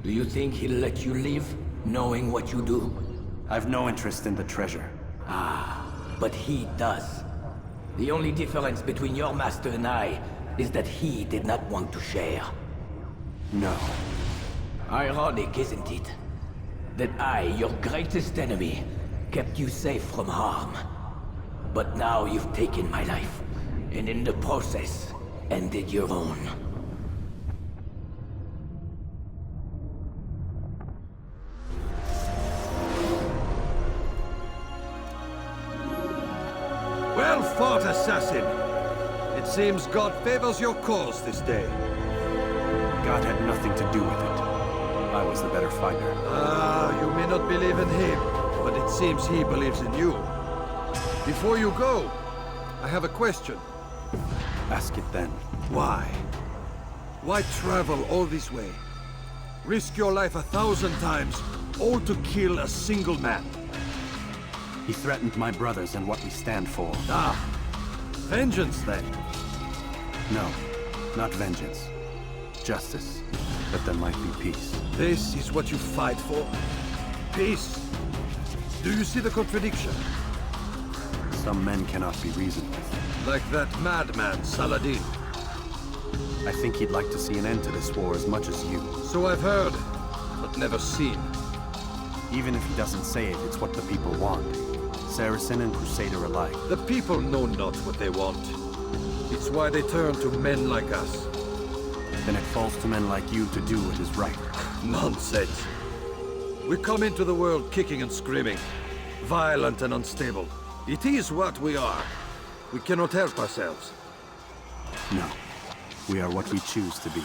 Do you think he'll let you live, knowing what you do? I've no interest in the treasure. Ah, but he does. The only difference between your master and I is that he did not want to share. No. Ironic, isn't it? That I, your greatest enemy, kept you safe from harm. But now you've taken my life, and in the process, ended your own. Well fought, assassin! It seems God favors your cause this day. God had nothing to do with it. I was the better fighter. Ah, you may not believe in him, but it seems he believes in you. Before you go, I have a question. Ask it then. Why? Why travel all this way? Risk your life 1,000 times, all to kill a single man. He threatened my brothers and what we stand for. Ah, vengeance then? No, not vengeance. Justice. But there might be peace. This is what you fight for? Peace? Do you see the contradiction? Some men cannot be reasoned with. Like that madman, Saladin. I think he'd like to see an end to this war as much as you. So I've heard, but never seen. Even if he doesn't say it, it's what the people want. Saracen and Crusader alike. The people know not what they want. It's why they turn to men like us. Then it falls to men like you to do what is right. Nonsense. We come into the world kicking and screaming, violent and unstable. It is what we are. We cannot help ourselves. No. We are what we choose to be.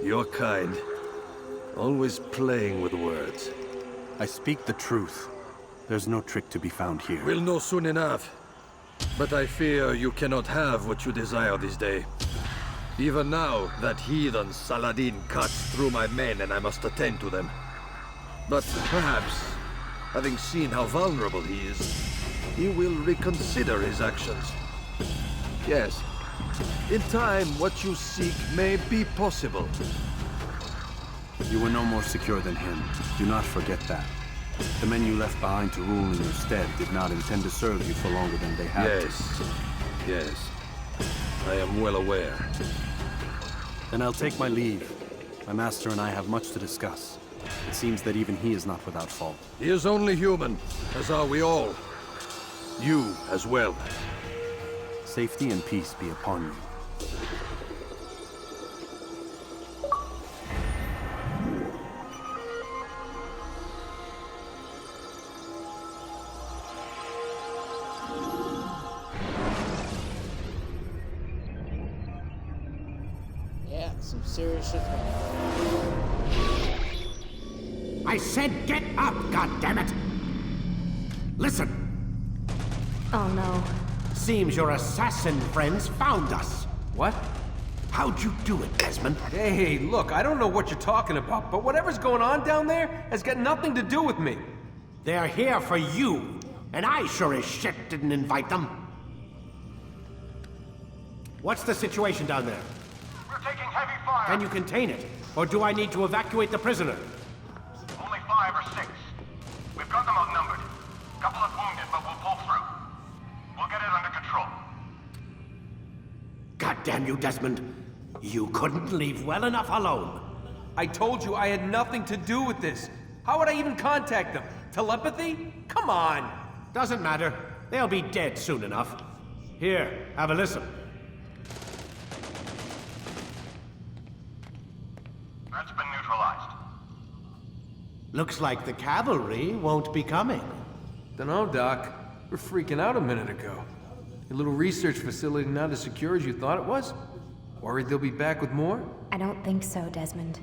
Your kind. Always playing with words. I speak the truth. There's no trick to be found here. We'll know soon enough. But I fear you cannot have what you desire this day. Even now, that heathen Saladin cuts through my men and I must attend to them. But perhaps, having seen how vulnerable he is, he will reconsider his actions. Yes, in time, what you seek may be possible. You were no more secure than him. Do not forget that. The men you left behind to rule in your stead did not intend to serve you for longer than they had to. Yes. I am well aware. Then I'll take my leave. My master and I have much to discuss. It seems that even he is not without fault. He is only human, as are we all. You as well. Safety and peace be upon you. Yeah, some serious shit. I said get up, goddammit! Listen! Oh no. Seems your assassin friends found us. What? How'd you do it, Desmond? Hey, look, I don't know what you're talking about, but whatever's going on down there has got nothing to do with me. They're here for you, and I sure as shit didn't invite them. What's the situation down there? We're taking heavy fire. Can you contain it? Or do I need to evacuate the prisoner? Only 5 or 6. We've got them outnumbered. Couple of wounded, but we'll pull through. We'll get it under control. God damn you, Desmond. You couldn't leave well enough alone. I told you I had nothing to do with this. How would I even contact them? Telepathy? Come on! Doesn't matter. They'll be dead soon enough. Here, have a listen. That's been neutralized. Looks like the cavalry won't be coming. Dunno, Doc. We're freaking out a minute ago. Your little research facility not as secure as you thought it was? Worried they'll be back with more? I don't think so, Desmond.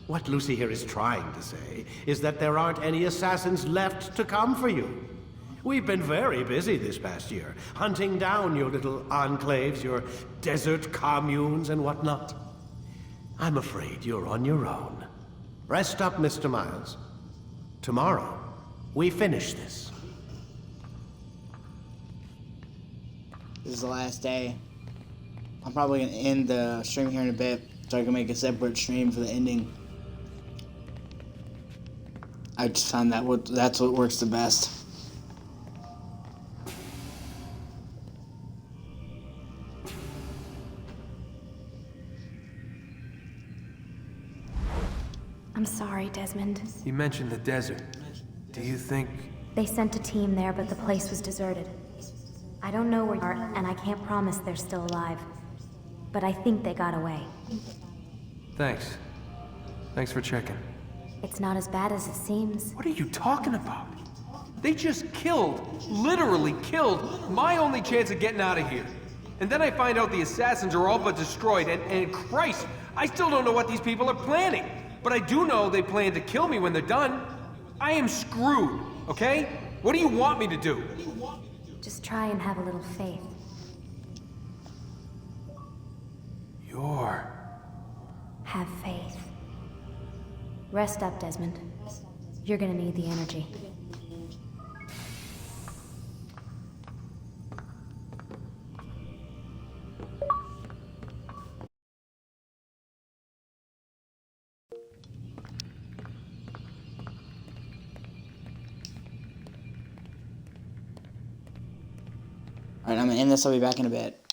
What Lucy here is trying to say is that there aren't any assassins left to come for you. We've been very busy this past year, hunting down your little enclaves, your desert communes and whatnot. I'm afraid you're on your own. Rest up, Mr. Miles. Tomorrow, we finish this. This is the last day. I'm probably going to end the stream here in a bit, so I can make a separate stream for the ending. I just found that's what works the best. I'm sorry, Desmond. You mentioned the desert. Do you think... They sent a team there, but the place was deserted. I don't know where you are, and I can't promise they're still alive. But I think they got away. Thanks. Thanks for checking. It's not as bad as it seems. What are you talking about? They just literally killed, my only chance of getting out of here. And then I find out the assassins are all but destroyed, and Christ, I still don't know what these people are planning. But I do know they plan to kill me when they're done. I am screwed, okay? What do you want me to do? Just try and have a little faith. Have faith. Rest up, Desmond. You're gonna need the energy. Alright, I'm gonna end this. I'll be back in a bit.